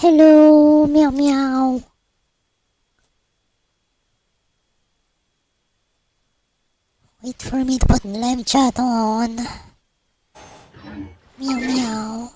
Hello, meow meow. Wait for me to put live chat on. Meow meow.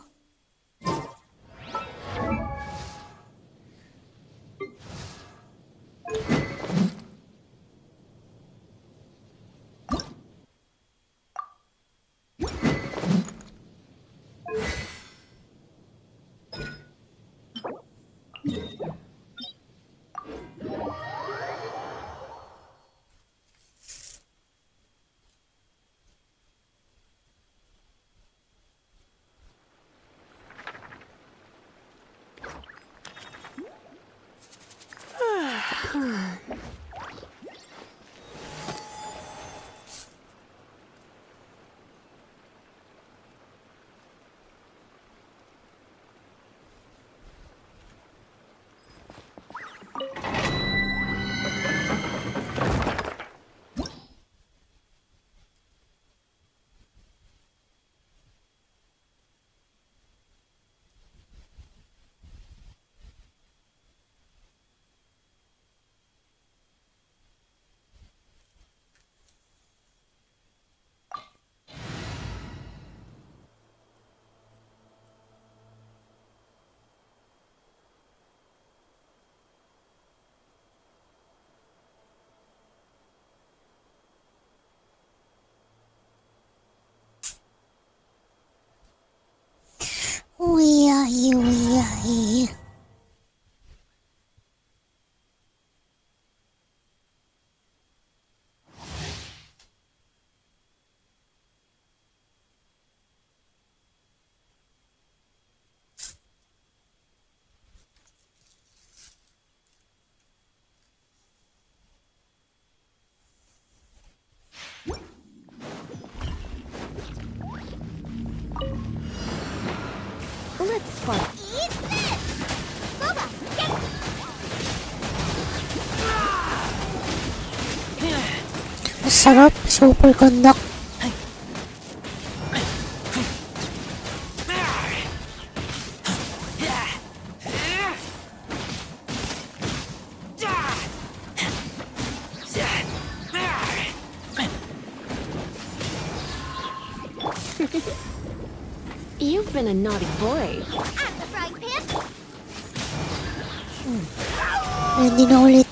Wee-ah-ee. Let's spark. Eat this! Boba, Masarap, super conduct. You've been a naughty boy. At the frying pan. Ready na ulit.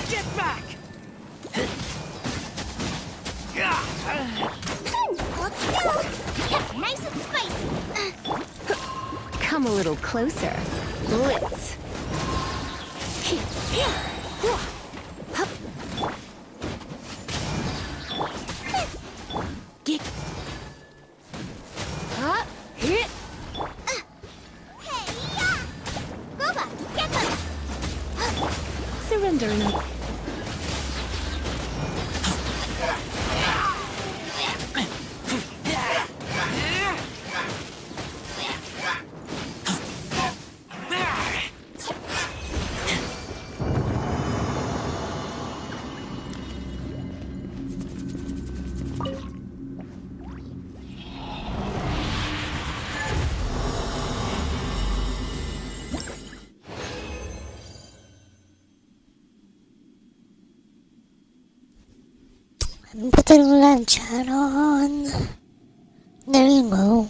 Get back! Let's go. Nice and spicy. Come a little closer. Blitz. Get. Hit. Hey, yeah. Boba, get them. Surrendering. Put the live chat on. There you go.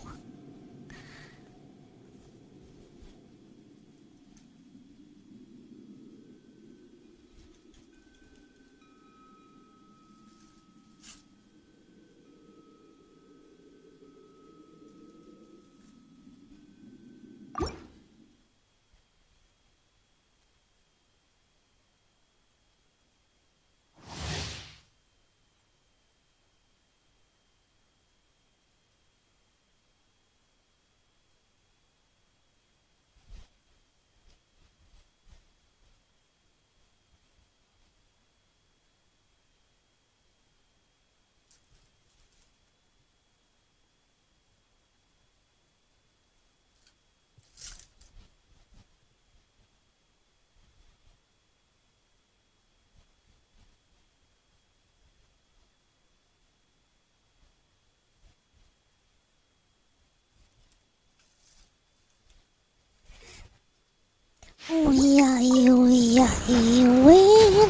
win.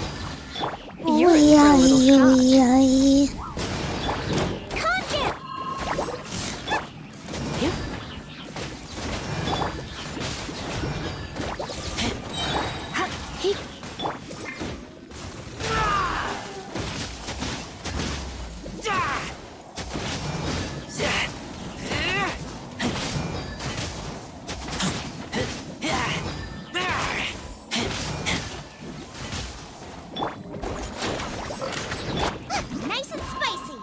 You're in for a little shock. Calm down. Yep. Nice and spicy.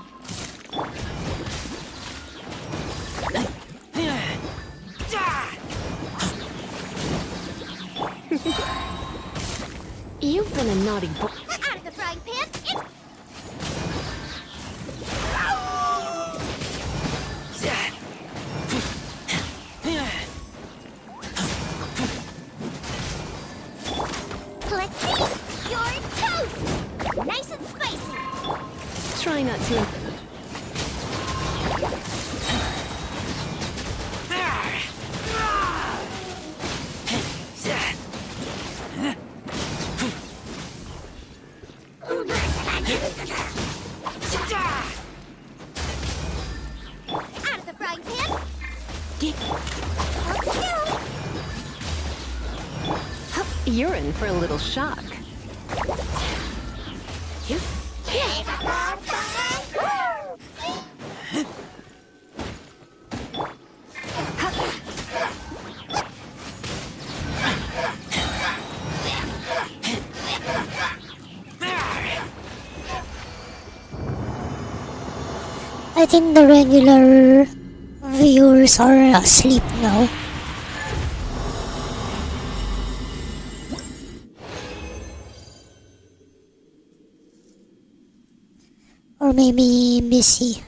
You've been a naughty boy. Out of the frying pan. It's let's see. You're toast. Nice and spicy. Try not to. Out of the frying pan. Get. Hold still. You're in for a little shock. Yep. I think the regular viewers are asleep now. Or maybe busy.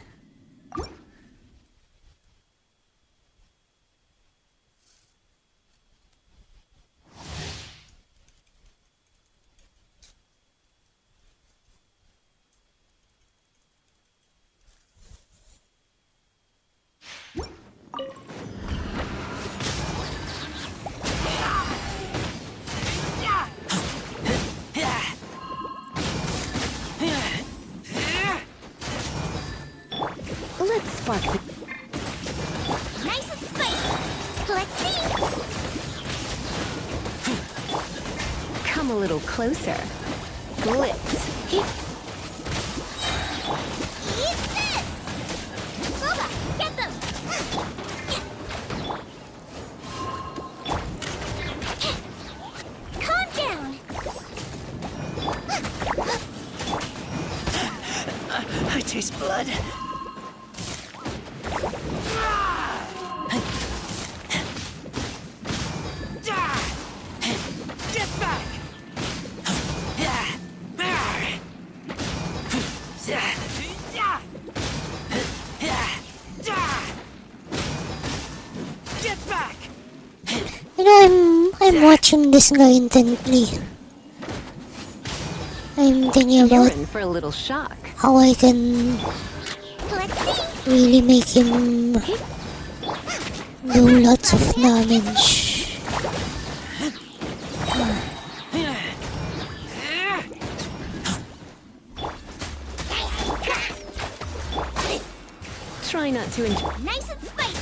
Let's spark the. Nice and spicy. Let's see. Come a little closer. Blitz. Eat this. Bubba, get them. Calm down. I taste blood. Get back. Get back! You know, I'm watching this guy intently. I'm thinking You're about in for a little shock. how I can Let's see. really make him do lots of damage. Try not to enjoy. Nice and spicy.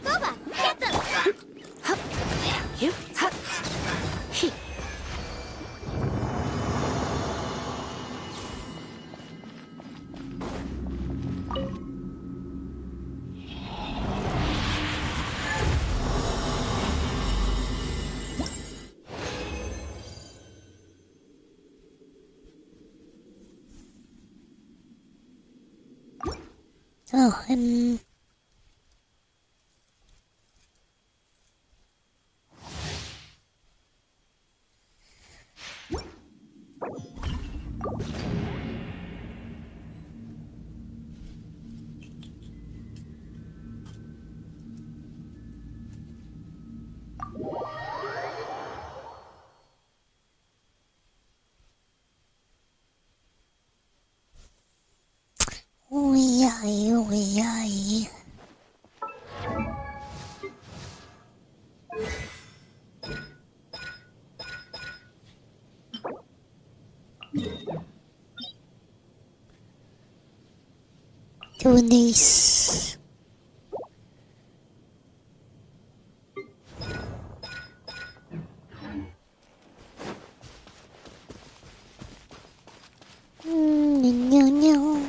Bubba, get them. You. He. Oh, ay. Tunis. Nyo.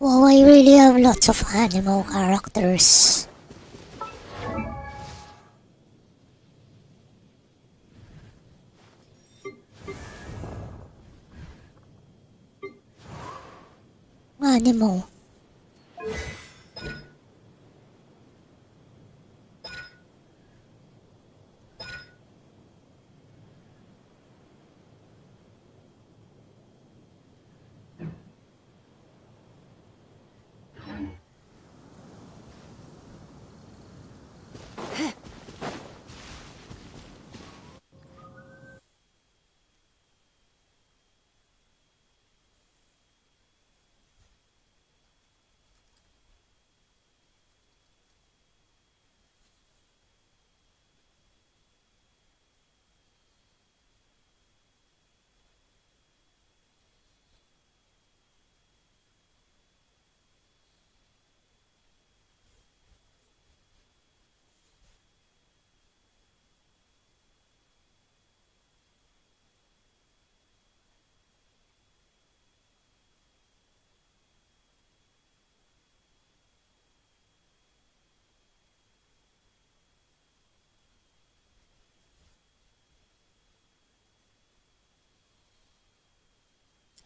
Wow, I really have lots of animal characters. Animal.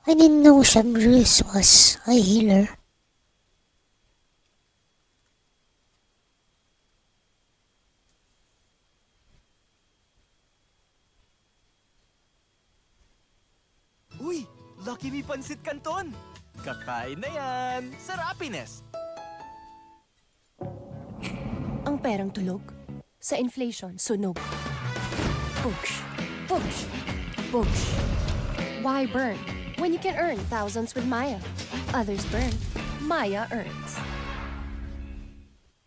I didn't know Shamrus was a healer. Uy, Lucky Me Pansit Canton! Kakain na yan! Sarapines! Ang perang tulog. Sa inflation, sunog. Boosh, boosh, boosh. Why burn when you can earn thousands with Maya? Others burn, Maya earns.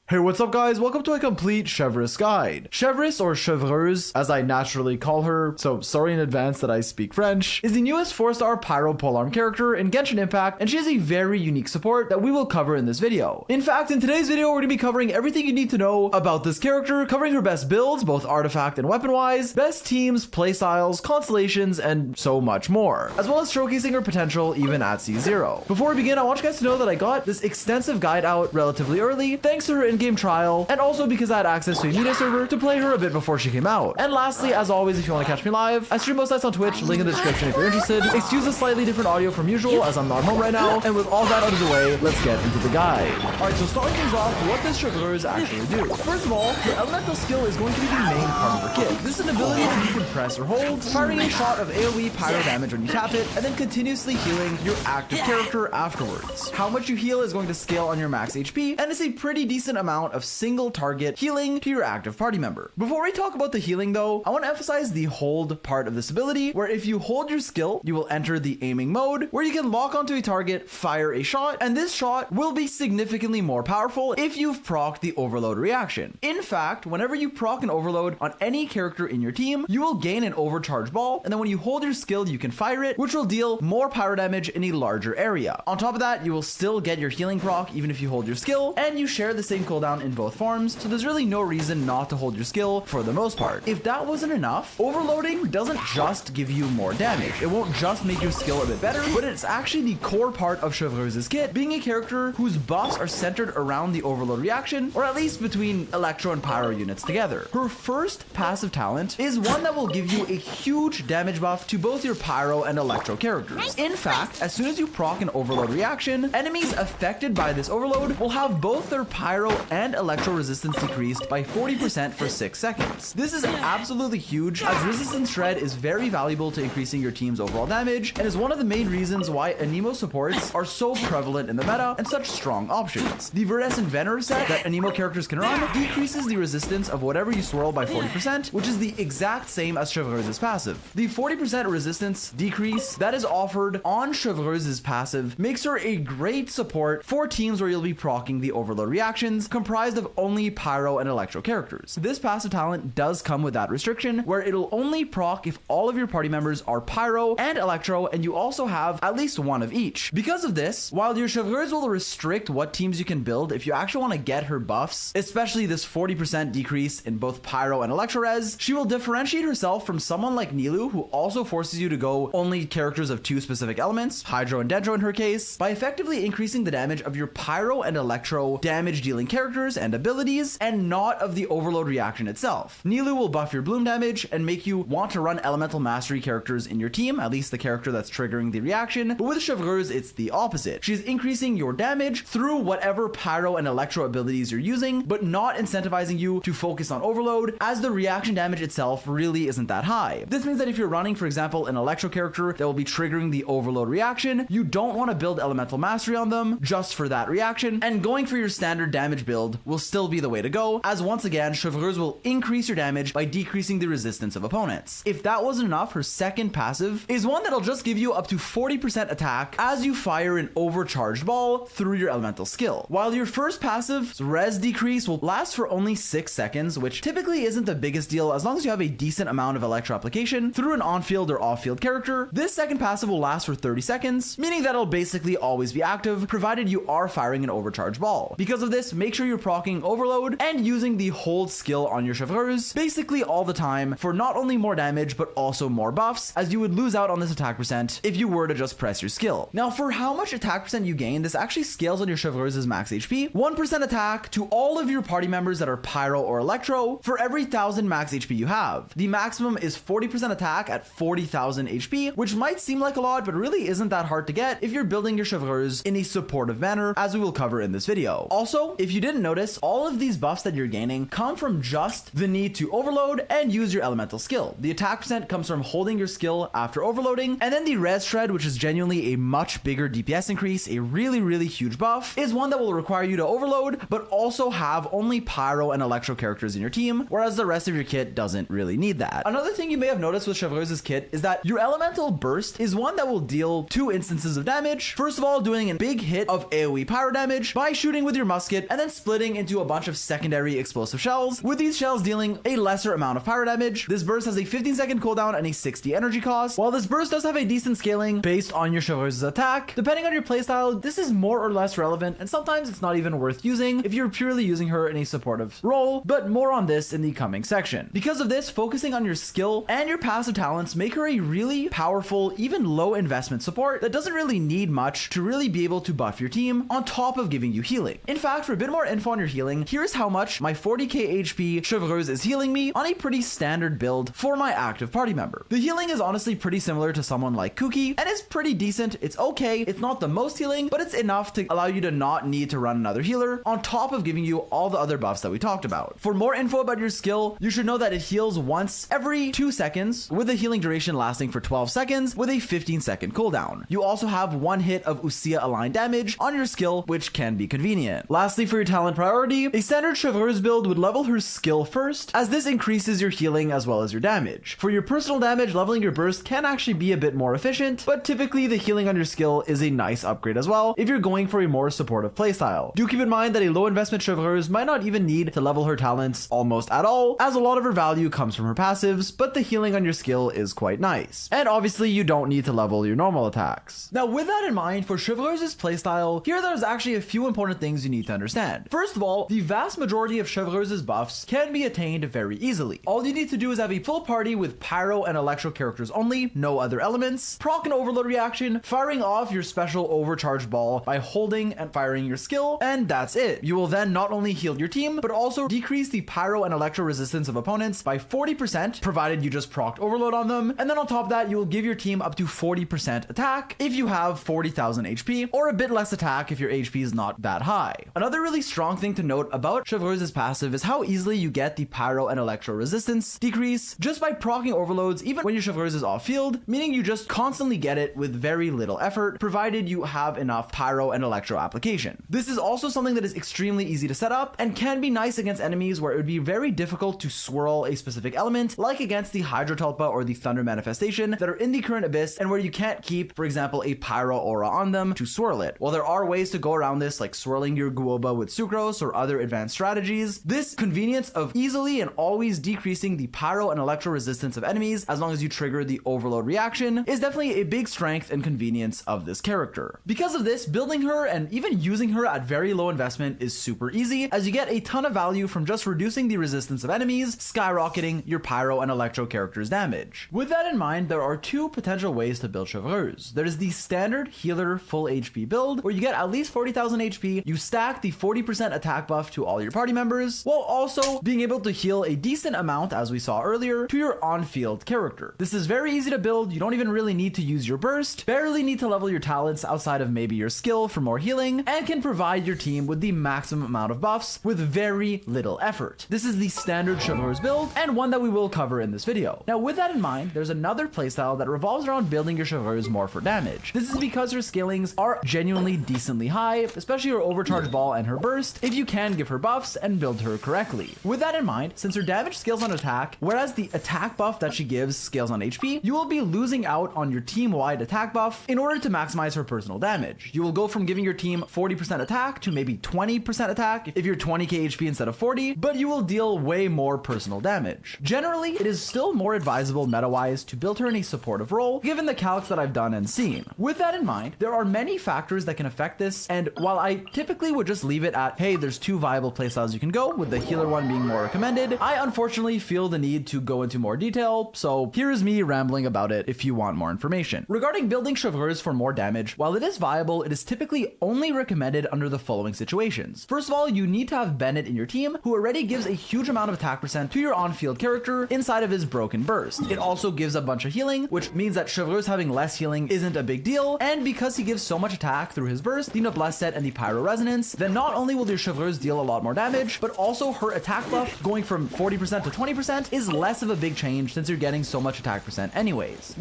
Hey, what's up guys? Welcome to a complete Chevreuse guide. Chevreuse, or Chevreuse, as I naturally call her, so sorry in advance that I speak French, is the newest 4-star Pyro Polearm character in Genshin Impact, and she has a very unique support that we will cover in this video. In fact, in today's video, we're going to be covering everything you need to know about this character, covering her best builds, both artifact and weapon-wise, best teams, playstyles, constellations, and so much more, as well as showcasing her potential even at C0. Before we begin, I want you guys to know that I got this extensive guide out relatively early, thanks to her in-game trial, and also because I had access to a media server to play her a bit before she came out. And lastly, as always, if you want to catch me live, I stream most nights on Twitch, link in the description if you're interested. Excuse the slightly different audio from usual, as I'm not home right now, and with all that out of the way, let's get into the guide. Alright, so starting things off, what does Chevreuse actually do? First of all, her elemental skill is going to be the main part of her kit. This is an ability that you can press or hold, firing a shot of AoE pyro damage when you tap it, and then continuously healing your active character afterwards. How much you heal is going to scale on your max HP, and it's a pretty decent amount of single target healing to your active party member. Before we talk about the healing though, I want to emphasize the hold part of this ability, where if you hold your skill, you will enter the aiming mode, where you can lock onto a target, fire a shot, and this shot will be significantly more powerful if you've procced the overload reaction. In fact, whenever you proc an overload on any character in your team, you will gain an overcharge ball, and then when you hold your skill, you can fire it, which will deal more pyro damage in a larger area. On top of that, you will still get your healing proc even if you hold your skill, and you share the same cooldown in both forms, so there's really no reason not to hold your skill for the most part. If that wasn't enough, overloading doesn't just give you more damage. It won't just make your skill a bit better, but it's actually the core part of Chevreuse's kit, being a character whose buffs are centered around the overload reaction, or at least between Electro and Pyro units together. Her first passive talent is one that will give you a huge damage buff to both your Pyro and Electro characters. In fact, as soon as you proc an overload reaction, enemies affected by this overload will have both their Pyro and Electro resistance decreased by 40% for 6 seconds. This is absolutely huge, as Resistance Shred is very valuable to increasing your team's overall damage, and is one of the main reasons why Anemo supports are so prevalent in the meta and such strong options. The Verdescent Vener set that Anemo characters can run decreases the resistance of whatever you swirl by 40%, which is the exact same as Chevreuse's passive. The 40% resistance decrease that is offered on Chevreuse's passive makes her a great support for teams where you'll be proccing the overload reactions comprised of only Pyro and Electro characters. This passive talent does come with that restriction, where it'll only proc if all of your party members are Pyro and Electro, and you also have at least one of each. Because of this, while your Chevreuse will restrict what teams you can build if you actually want to get her buffs, especially this 40% decrease in both Pyro and Electro res, she will differentiate herself from someone like Nilou, who also forces you to go only characters of 2 specific elements, Hydro and Dendro in her case, by effectively increasing the damage of your Pyro and Electro damage dealing characters and abilities, and not of the overload reaction itself. Nilou will buff your bloom damage and make you want to run elemental mastery characters in your team, at least the character that's triggering the reaction, but with Chevreuse it's the opposite. She's increasing your damage through whatever Pyro and Electro abilities you're using, but not incentivizing you to focus on overload, as the reaction damage itself really isn't that high. This means that if you're running, for example, an Electro character that will be triggering the overload reaction, you don't want to build elemental mastery on them just for that reaction, and going for your standard damage build will still be the way to go, as once again, Chevreuse will increase your damage by decreasing the resistance of opponents. If that wasn't enough, her second passive is one that'll just give you up to 40% attack as you fire an overcharged ball through your elemental skill. While your first passive's res decrease will last for only 6 seconds, which typically isn't the biggest deal as long as you have a decent amount of Electro application through an on-field or off-field character, this second passive will last for 30 seconds, meaning that it'll basically always be active, provided you are firing an overcharged ball. Because of this, make sure you're proccing overload and using the hold skill on your Chevreuse basically all the time for not only more damage, but also more buffs, as you would lose out on this attack percent if you were to just press your skill. Now, for how much attack percent you gain, this actually scales on your Chevreuse's max HP. 1% attack to all of your party members that are Pyro or Electro for every 1000 max HP you have. The maximum is 40% attack at 40,000 HP, which might seem like a lot, but really isn't that hard to get if you're building your Chevreuse in a supportive manner, as we will cover in this video. Also, if you didn't notice, all of these buffs that you're gaining come from just the need to overload and use your elemental skill. The attack percent comes from holding your skill after overloading, and then the res shred, which is genuinely a much bigger DPS increase, a really huge buff, is one that will require you to overload, but also have only Pyro and Electro characters in your team, whereas the rest of your kit doesn't really need that. Another thing you may have noticed with Chevreuse's kit is that your elemental burst is one that will deal 2 instances of damage. First of all, doing a big hit of AoE pyro damage by shooting with your musket, and then splitting into a bunch of secondary explosive shells, with these shells dealing a lesser amount of pyro damage. This burst has a 15-second cooldown and a 60 energy cost. While this burst does have a decent scaling based on your Chevreuse's attack, depending on your playstyle, this is more or less relevant, and sometimes it's not even worth using if you're purely using her in a supportive role, but more on this in the coming section. Because of this, focusing on your skill and your passive talents make her a really powerful, even low investment support that doesn't really need much to really be able to buff your team, on top of giving you healing. In fact, for a bit more info on your healing, here's how much my 40k HP Chevreuse is healing me on a pretty standard build for my active party member. The healing is honestly pretty similar to someone like Kuki, and is pretty decent. It's okay, it's not the most healing, but it's enough to allow you to not need to run another healer, on top of giving you all the other buffs that we talked about. For more info about your skill, you should know that it heals once every 2 seconds, with a healing duration lasting for 12 seconds with a 15-second cooldown. You also have 1 hit of Usia aligned damage on your skill, which can be convenient. Lastly, for your talent priority, a standard Chevreuse build would level her skill first, as this increases your healing as well as your damage. For your personal damage, leveling your burst can actually be a bit more efficient, but typically the healing on your skill is a nice upgrade as well if you're going for a more supportive playstyle. Do keep in mind that a low investment Chevreuse might not even need to level her talents almost at all, as a lot of her value comes from her passives, but the healing on your skill is quite nice. And obviously you don't need to level your normal attacks. Now, with that in mind, for Chevreuse's playstyle, here there's actually a few important things you need to understand. hand. First of all, the vast majority of Chevreuse's buffs can be attained very easily. All you need to do is have a full party with pyro and electro characters only, no other elements, proc an overload reaction, firing off your special overcharged ball by holding and firing your skill, and that's it. You will then not only heal your team, but also decrease the pyro and electro resistance of opponents by 40%, provided you just procced overload on them, and then on top of that, you will give your team up to 40% attack if you have 40,000 HP, or a bit less attack if your HP is not that high. Another really strong thing to note about Chevreuse's passive is how easily you get the pyro and electro resistance decrease just by proccing overloads even when your Chevreuse is off field, meaning you just constantly get it with very little effort, provided you have enough pyro and electro application. This is also something that is extremely easy to set up and can be nice against enemies where it would be very difficult to swirl a specific element, like against the Hydro Tulpa or the Thunder Manifestation that are in the current abyss and where you can't keep, for example, a pyro aura on them to swirl it. While there are ways to go around this, like swirling your Guoba with Sucrose or other advanced strategies, this convenience of easily and always decreasing the pyro and electro resistance of enemies as long as you trigger the overload reaction is definitely a big strength and convenience of this character. Because of this, building her and even using her at very low investment is super easy, as you get a ton of value from just reducing the resistance of enemies, skyrocketing your pyro and electro character's damage. With that in mind, there are two potential ways to build Chevreuse. There is the standard healer full HP build, where you get at least 40,000 HP, you stack the 40% attack buff to all your party members, while also being able to heal a decent amount, as we saw earlier, to your on-field character. This is very easy to build, you don't even really need to use your burst, barely need to level your talents outside of maybe your skill for more healing, and can provide your team with the maximum amount of buffs with very little effort. This is the standard Chevreuse build, and one that we will cover in this video. Now with that in mind, there's another playstyle that revolves around building your Chevreuse more for damage. This is because her scalings are genuinely decently high, especially her overcharge ball and her burst, if you can give her buffs and build her correctly. With that in mind, since her damage scales on attack, whereas the attack buff that she gives scales on HP, you will be losing out on your team-wide attack buff in order to maximize her personal damage. You will go from giving your team 40% attack to maybe 20% attack if you're 20k HP instead of 40, but you will deal way more personal damage. Generally, it is still more advisable meta-wise to build her in a supportive role, given the calcs that I've done and seen. With that in mind, there are many factors that can affect this, and while I typically would just leave it at, hey, there's two viable playstyles you can go, with the healer one being more recommended, I unfortunately feel the need to go into more detail, so here is me rambling about it if you want more information. Regarding building Chevreuse for more damage, while it is viable, it is typically only recommended under the following situations. First of all, you need to have Bennett in your team, who already gives a huge amount of attack percent to your on-field character inside of his broken burst. It also gives a bunch of healing, which means that Chevreuse having less healing isn't a big deal, and because he gives so much attack through his burst, the Noblesse set and the Pyro Resonance, then not only will your Chevreuse deal a lot more damage, but also her attack buff going from 40% to 20% is less of a big change since you're getting so much attack percent anyways.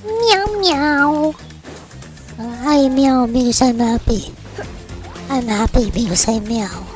Meow meow. I meow because I'm happy. I'm happy because I meow.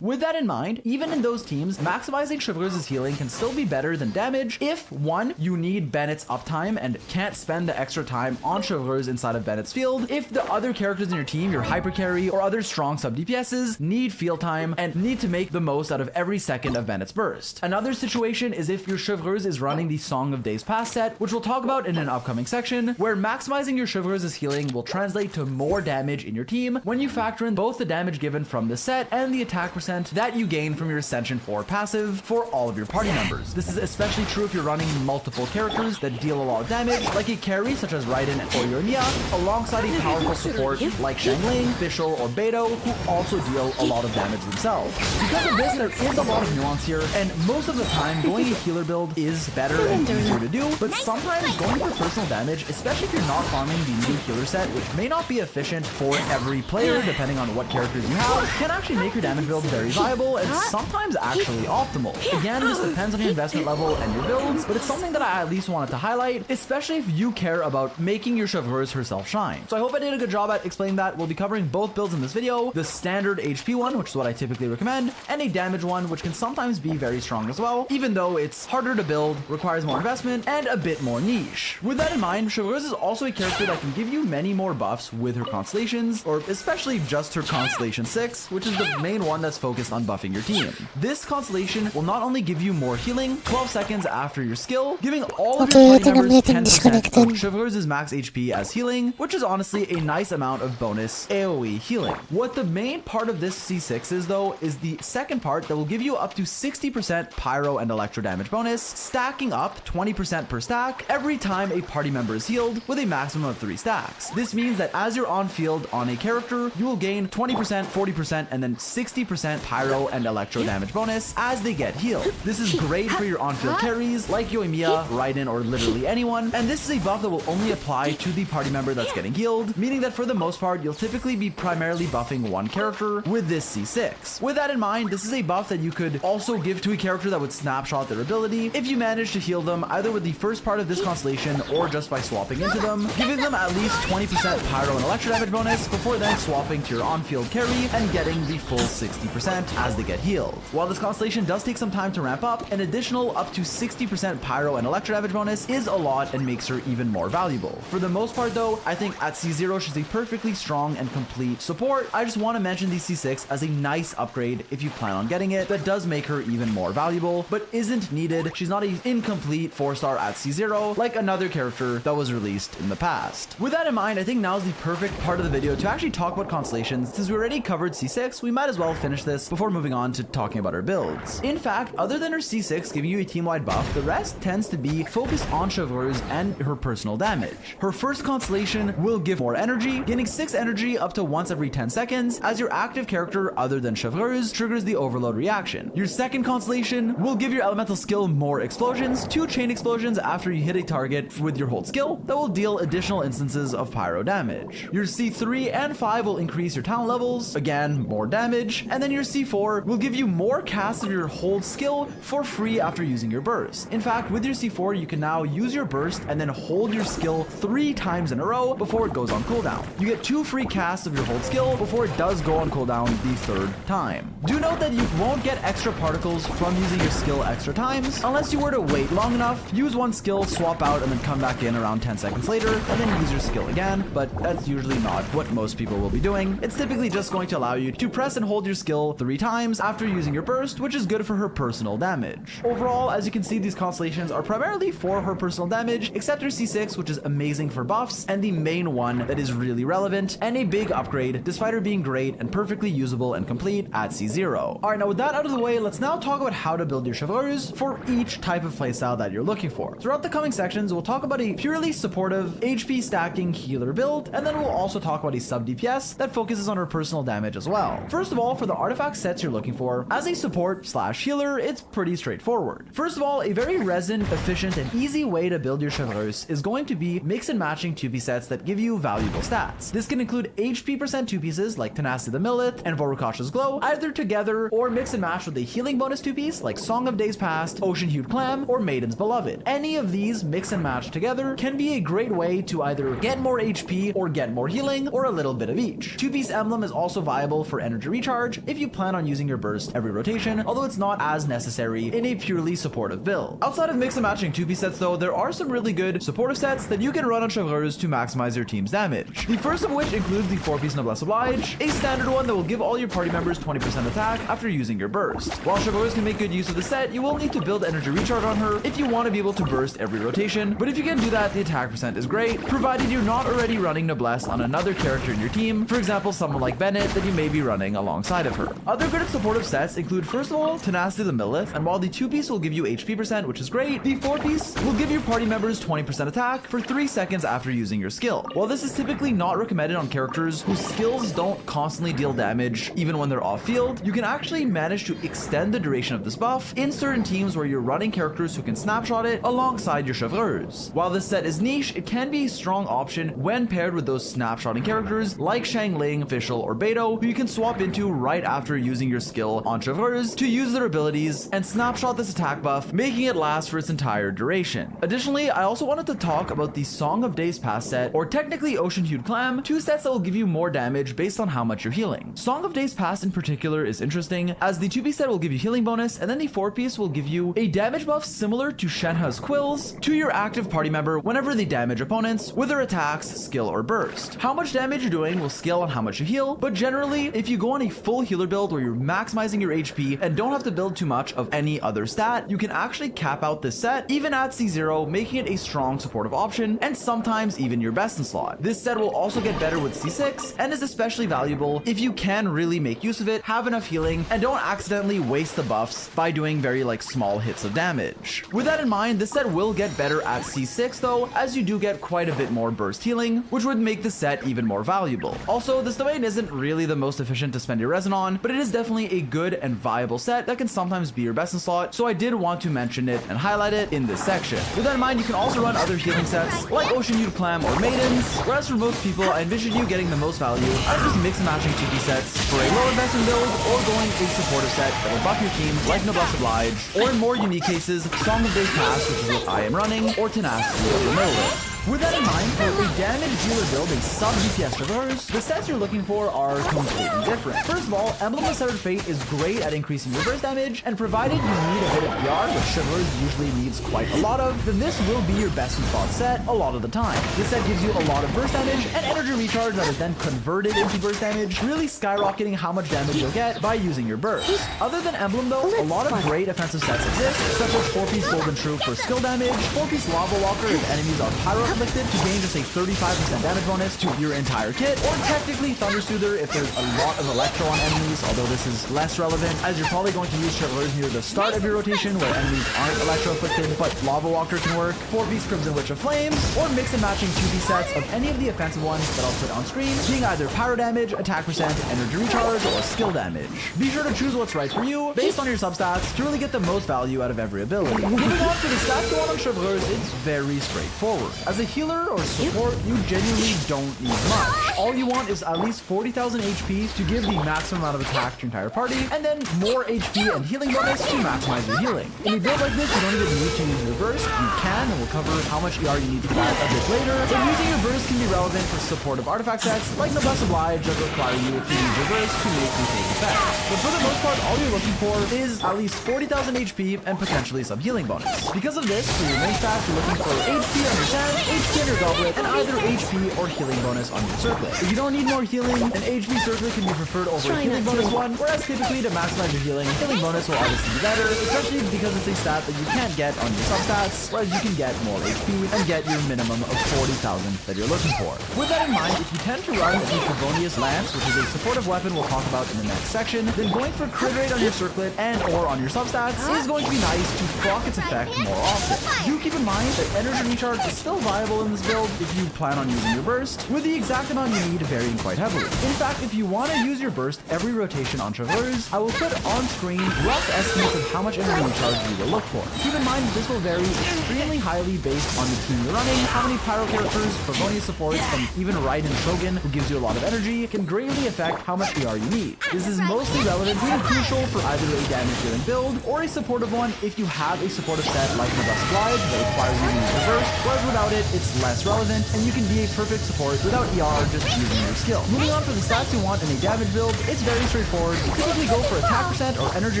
With that in mind, even in those teams, maximizing Chevreuse's healing can still be better than damage if, one, you need Bennett's uptime and can't spend the extra time on Chevreuse inside of Bennett's field, if the other characters in your team, your hyper carry or other strong sub DPSs, need field time and need to make the most out of every second of Bennett's burst. Another situation is if your Chevreuse is running the Song of Days Past set, which we'll talk about in an upcoming section, where maximizing your Chevreuse's healing will translate to more damage in your team when you factor in both the damage given from the set and the attack percent that you gain from your Ascension 4 passive for all of your party members. This is especially true if you're running multiple characters that deal a lot of damage, like a carry such as Raiden or Yoimiya, alongside a powerful support like Xiangling, Fischl, or Beidou, who also deal a lot of damage themselves. Because of this, there is a lot of nuance here, and most of the time, going a healer build is better and easier to do, but sometimes going for personal damage, especially if you're not farming the new healer set, which may not be efficient for every player depending on what characters you have, can actually make your damage build very viable and sometimes actually optimal. Again, this depends on your investment level and your builds, but it's something that I at least wanted to highlight, especially if you care about making your chevreuse herself shine. So I hope I did a good job at explaining that. We'll be covering both builds in this video, the standard HP one, which is what I typically recommend, and a damage one, which can sometimes be very strong as well, even though it's harder to build, requires more investment, and a bit more niche. With that in mind, chevreuse is also a character that can give you many more buffs with her constellations, or especially just her constellation 6, which is the main one that's focused on buffing your team. This constellation will not only give you more healing 12 seconds after your skill, giving all of your party members 10% of chevreuse's max HP as healing, which is honestly a nice amount of bonus AoE healing. What the main part of this C6 is though, is the second part that will give you up to 60% pyro and electro damage bonus, stacking up 20% per stack every time a party member is healed with a maximum of 3 stacks. This means that as you're on field on a character, you will gain 20%, 40%, and then 60% pyro and electro damage bonus as they get healed. This is great for your on-field carries like Yoimiya, Raiden, or literally anyone, and this is a buff that will only apply to the party member that's getting healed, meaning that for the most part, you'll typically be primarily buffing one character with this C6. With that in mind, this is a buff that you could also give to a character that would snapshot their ability if you manage to heal them either with the first part of this constellation or just by swapping into them, giving them at least 20% pyro and electro damage bonus before then swapping to your on-field carry and getting the full 60% as they get healed. While this constellation does take some time to ramp up, an additional up to 60% pyro and electro damage bonus is a lot and makes her even more valuable. For the most part though, I think at C0 she's a perfectly strong and complete support. I just want to mention the C6 as a nice upgrade if you plan on getting it that does make her even more valuable, but isn't needed. She's not an incomplete 4-star at C0 like another character that was released in the past. With that in mind, I think now is the perfect part of the video to actually talk about constellations. Since we already covered C6, we might as well finish this before moving on to talking about her builds. In fact, other than her C6 giving you a team-wide buff, the rest tends to be focused on chevreuse and her personal damage. Her first constellation will give more energy, gaining 6 energy up to once every 10 seconds as your active character other than chevreuse triggers the overload reaction. Your second constellation will give your elemental skill more explosions, 2 chain explosions after you hit a target with your hold skill that will deal additional instances of pyro damage. Your C3 and 5 will increase your talent levels, again more damage, and then your C4 will give you more casts of your hold skill for free after using your burst. In fact, with your C4 you can now use your burst and then hold your skill 3 times in a row before it goes on cooldown. You get 2 free casts of your hold skill before it does go on cooldown the 3rd time. Do note that you won't get extra particles from using your skill extra times unless you were to wait long enough, use one skill, swap out, and then come back in around 10 seconds later and then use your skill again, but that's usually not what most people will be doing. It's typically just going to allow you to press and hold your skill 3 times after using your burst, which is good for her personal damage. Overall, as you can see, these constellations are primarily for her personal damage, except her C6, which is amazing for buffs, and the main one that is really relevant, and a big upgrade, despite her being great and perfectly usable and complete at C0. Alright, now with that out of the way, let's now talk about how to build your chevreuse for each type of playstyle that you're looking for. Throughout the coming sections, we'll talk about a purely supportive HP stacking healer build, and then we'll also talk about a sub DPS that focuses on her personal damage as well. First of all, for the artifact sets you're looking for, as a support / healer, it's pretty straightforward. First of all, a very resin, efficient, and easy way to build your chevreuse is going to be mix and matching 2-piece sets that give you valuable stats. This can include HP percent 2-pieces like Tenacity the Millet and Vorukasha's Glow, either together or mix and match with a healing bonus 2-piece like Song of Days Past, Ocean Hued Clam, or Maiden's Beloved. Any of these mix and match together can be a great way to either get more HP or get more healing, or a little bit of each. 2-piece emblem is also viable for energy recharge if you plan on using your burst every rotation, although it's not as necessary in a purely supportive build. Outside of mix and matching 2-piece sets though, there are some really good supportive sets that you can run on chevreuse to maximize your team's damage. The first of which includes the 4-piece Noblesse Oblige, a standard one that will give all your party members 20% attack after using your burst. While chevreuse can make good use of the set, you will need to build energy recharge on her if you want to be able to burst every rotation, but if you can do that, the attack percent is great, provided you're not already running Noblesse on another character in your team, for example someone like Bennett that you may be running alongside of her. Other good supportive sets include first of all Tenacity the Millith, and while the 2-piece will give you HP percent, which is great, the 4-piece will give your party members 20% attack for 3 seconds after using your skill. While this is typically not recommended on characters whose skills don't constantly deal damage even when they're off field, you can actually manage to extend the duration of this buff in certain teams where you're running characters who can snapshot it alongside your chevreuse. While this set is niche, it can be a strong option when paired with those snapshotting characters like Shang Ling, Fischl, or Beidou, who you can swap into right after after using your skill on Chevreuse to use their abilities and snapshot this attack buff, making it last for its entire duration. Additionally, I also wanted to talk about the Song of Days Past set, or technically Ocean Hued Clam, two sets that will give you more damage based on how much you're healing. Song of Days Past in particular is interesting, as the 2-piece set will give you healing bonus, and then the 4-piece will give you a damage buff similar to Shenhe's Quills to your active party member whenever they damage opponents with their attacks, skill, or burst. How much damage you're doing will scale on how much you heal, but generally, if you go on a full healer build where you're maximizing your HP and don't have to build too much of any other stat, you can actually cap out this set even at C0, making it a strong supportive option and sometimes even your best in slot. This set will also get better with C6 and is especially valuable if you can really make use of it, have enough healing, and don't accidentally waste the buffs by doing very small hits of damage. With that in mind, this set will get better at C6 though, as you do get quite a bit more burst healing, which would make the set even more valuable. Also, this domain isn't really the most efficient to spend your resin on, but it is definitely a good and viable set that can sometimes be your best in slot, so I did want to mention it and highlight it in this section. With that in mind, you can also run other healing sets like Ocean Hued Clam or Maidens, whereas for most people, I envision you getting the most value out of just mix and matching 2D sets for a low investment build, or going a supportive set that will buff your team like Noblesse Oblige, or in more unique cases, Song of Days Past, which is what I am running, or Tenacity of the Middle. With that in mind, for a damage dealer build, a sub-DPS Chevreuse, the sets you're looking for are completely different. First of all, Emblem of Severed Fate is great at increasing your burst damage, and provided you need a bit of ER, which Chevreuse usually needs quite a lot of, then this will be your best in slot set a lot of the time. This set gives you a lot of burst damage and energy recharge that is then converted into burst damage, really skyrocketing how much damage you'll get by using your burst. Other than Emblem though, a lot of great offensive sets exist, such as 4-piece Golden Troop for skill damage, 4-piece Lava Walker if enemies are pyro afflicted to gain just a 35% damage bonus to your entire kit, or technically Thunder Soother if there's a lot of Electro on enemies, although this is less relevant as you're probably going to use Chevreuse near the start of your rotation where enemies aren't Electro afflicted, but Lava Walker can work, 4-piece Crimson Witch of Flames, or mix and matching 2-piece sets of any of the offensive ones that I'll put on screen, being either pyro damage, attack percent, energy recharge, or skill damage. Be sure to choose what's right for you based on your substats to really get the most value out of every ability. Moving on to the stats you want on Chevreuse, it's very straightforward. As a healer or support, you genuinely don't need much. All you want is at least 40,000 HP to give the maximum amount of attack to your entire party, and then more HP and healing bonus to maximize your healing. In a build like this, you don't even need to use your burst. You can, and we'll cover how much ER you need for that a bit later, but using your burst can be relevant for supportive artifact sets like Noblesse Oblige that require you to use your burst to make the same effect. But for the most part, all you're looking for is at least 40,000 HP and potentially some healing bonus. Because of this, for your main stats, you're looking for HP on your sands, HP on your goblet, and either HP or healing bonus on your circlet. If you don't need more healing, an HP circlet can be preferred over a healing bonus one, whereas typically to maximize your healing bonus will obviously be better, especially because it's a stat that you can't get on your substats, whereas you can get more HP and get your minimum of 40,000 that you're looking for. With that in mind, if you tend to run the Favonius Lance, which is a supportive weapon we'll talk about in the next section, then going for crit rate on your circlet and or on your substats is going to be nice to proc its effect more often. Do keep in mind that energy recharge is still viable in this build if you plan on using your burst, with the exact amount you need varying quite heavily. In fact, if you want to use your burst every rotation on Chevreuse, I will put on screen rough estimates of how much energy recharge you will look for. Keep in mind this will vary extremely highly based on the team you're running, how many pyro characters, Favonius supports, and even Raiden Shogun, who gives you a lot of energy, can greatly affect how much ER you need. This is mostly relevant and crucial for either a damage dealing build or a supportive one if you have a supportive set like Noblesse Oblige that requires you to use your burst, whereas without it, it's less relevant and you can be a perfect support without ER just using your skill. Moving on for the stats you want in a damage build, it's very straightforward. Typically go for attack percent or energy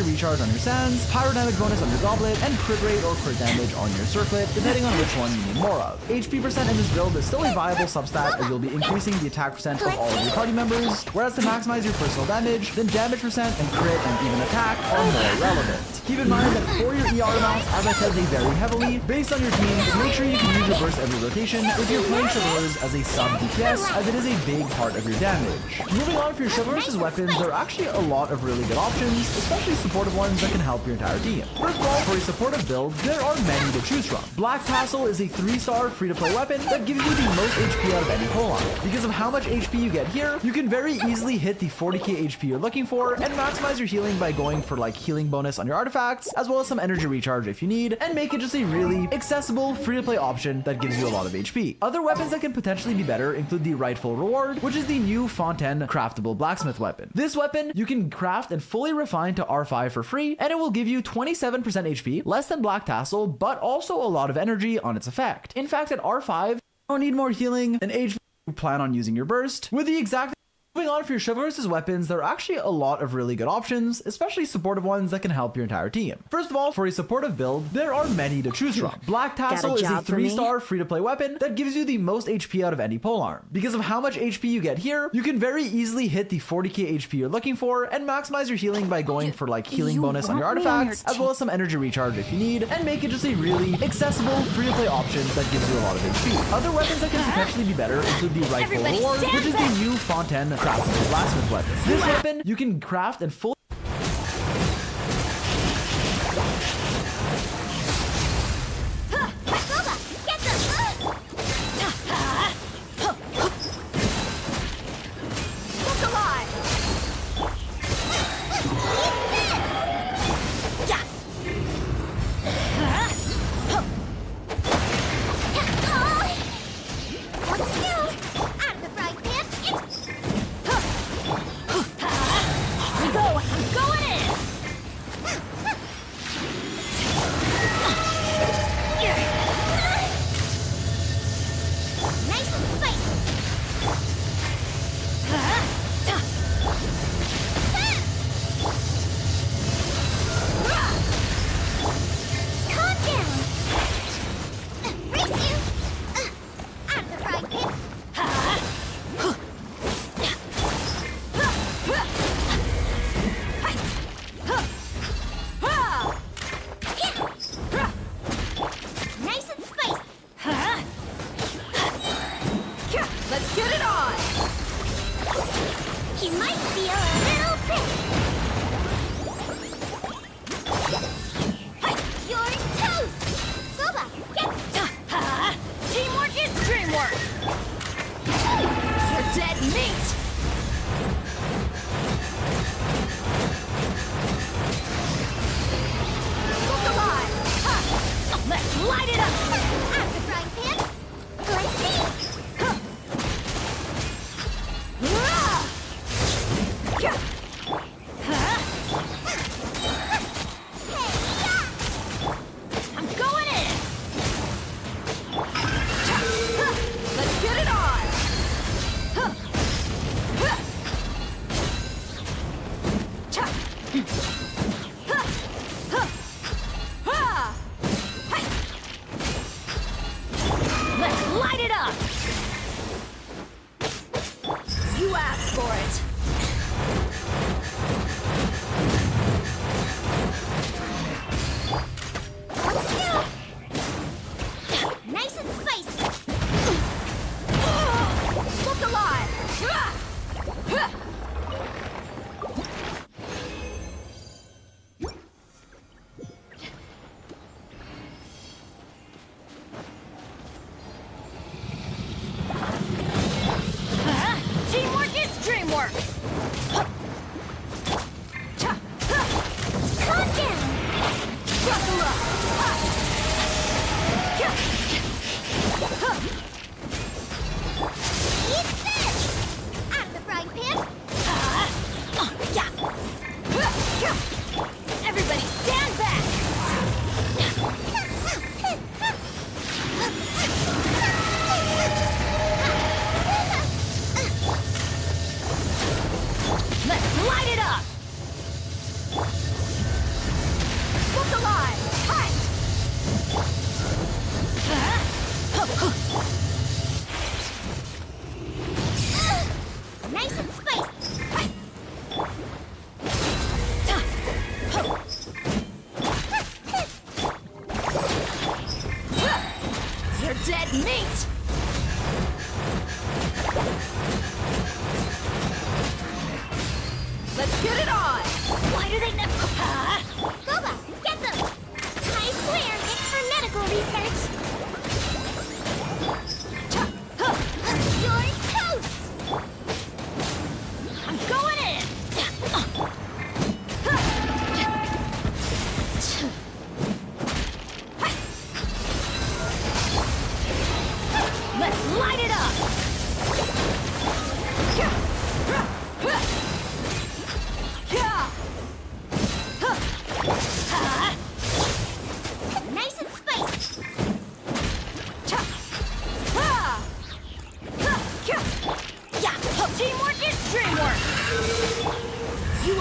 recharge on your sands, pyro damage bonus on your goblet, and crit rate or crit damage on your circlet, depending on which one you need more of. HP percent in this build is still a viable substat as you'll be increasing the attack percent of all of your party members, whereas to maximize your personal damage, then damage percent and crit and even attack are more relevant. Keep in mind that for your ER amounts, as I said, they vary heavily based on your team, but make sure you can use your burst every rotation if you're playing Chevreuse as a sub-DPS, as it is a big part of your damage. Moving on for your Chevreuse's weapons, there are actually a lot of really good options, especially supportive ones that can help your entire team. First of all, for a supportive build, there are many to choose from. Black Tassel is a 3-star free-to-play weapon that gives you the most HP out of any colon. Because of how much HP you get here, you can very easily hit the 40k HP you're looking for and maximize your healing by going for like healing bonus on your artifacts, as well as some energy recharge if you need, and make it just a really accessible free-to-play option that gives you you a lot of HP. Other weapons that can potentially be better include the Rightful Reward, which is the new Fontaine craftable blacksmith weapon. This weapon you can craft and fully refine to R5 for free, and it will give you 27% HP, less than Black Tassel, but also a lot of energy on its effect. In fact, at R5, you don't need more healing and HP. You plan on using your burst. With the exact moving on for your Chivalrous' weapons, there are actually a lot of really good options, especially supportive ones that can help your entire team. First of all, for a supportive build, there are many to choose from. Black Tassel is a 3-star free-to-play weapon that gives you the most HP out of any polearm. Because of how much HP you get here, you can very easily hit the 40k HP you're looking for and maximize your healing by going for like healing bonus on your artifacts, as well as some energy recharge if you need, and make it just a really accessible free-to-play option that gives you a lot of HP. Other weapons that can potentially be better include the Rightful Reward, which is the new Fontaine craftable blacksmith weapon. This weapon you can craft and fully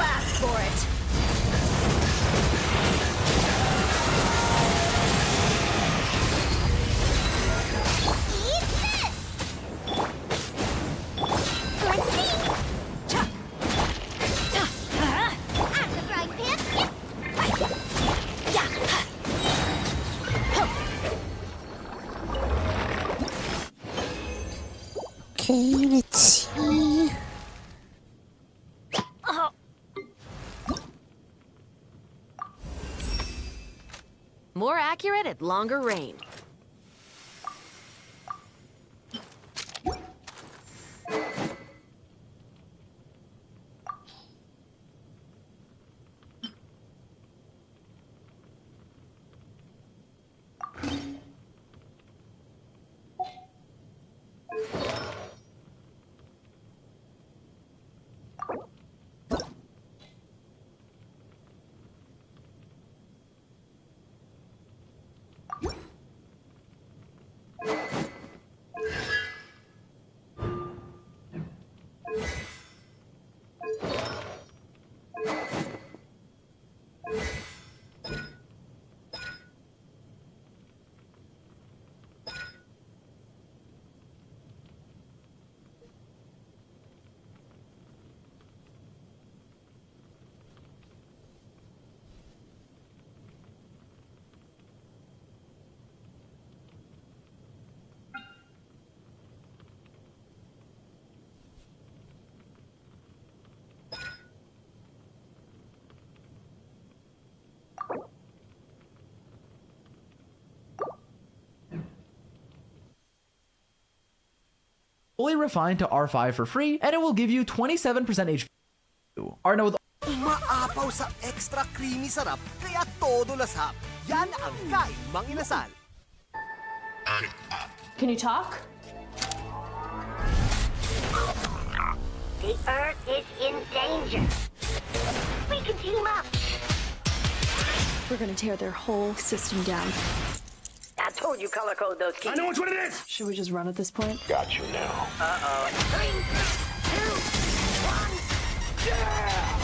asked for it. Eat this! Let's see! At the frying pan! Okay, let's see. More accurate at longer range. Fully refined to R5 for free, and it will give you 27% HP. Arna with Umaapaw sa extra creamy sarap, kaya todo lasap. Yan ang kain mang inasal. Can you talk? The Earth is in danger. We can team up. We're gonna tear their whole system down. I told you color code those keys. I know which one it is! Should we just run at this point? Got you now. 3, 2, 1. Yeah!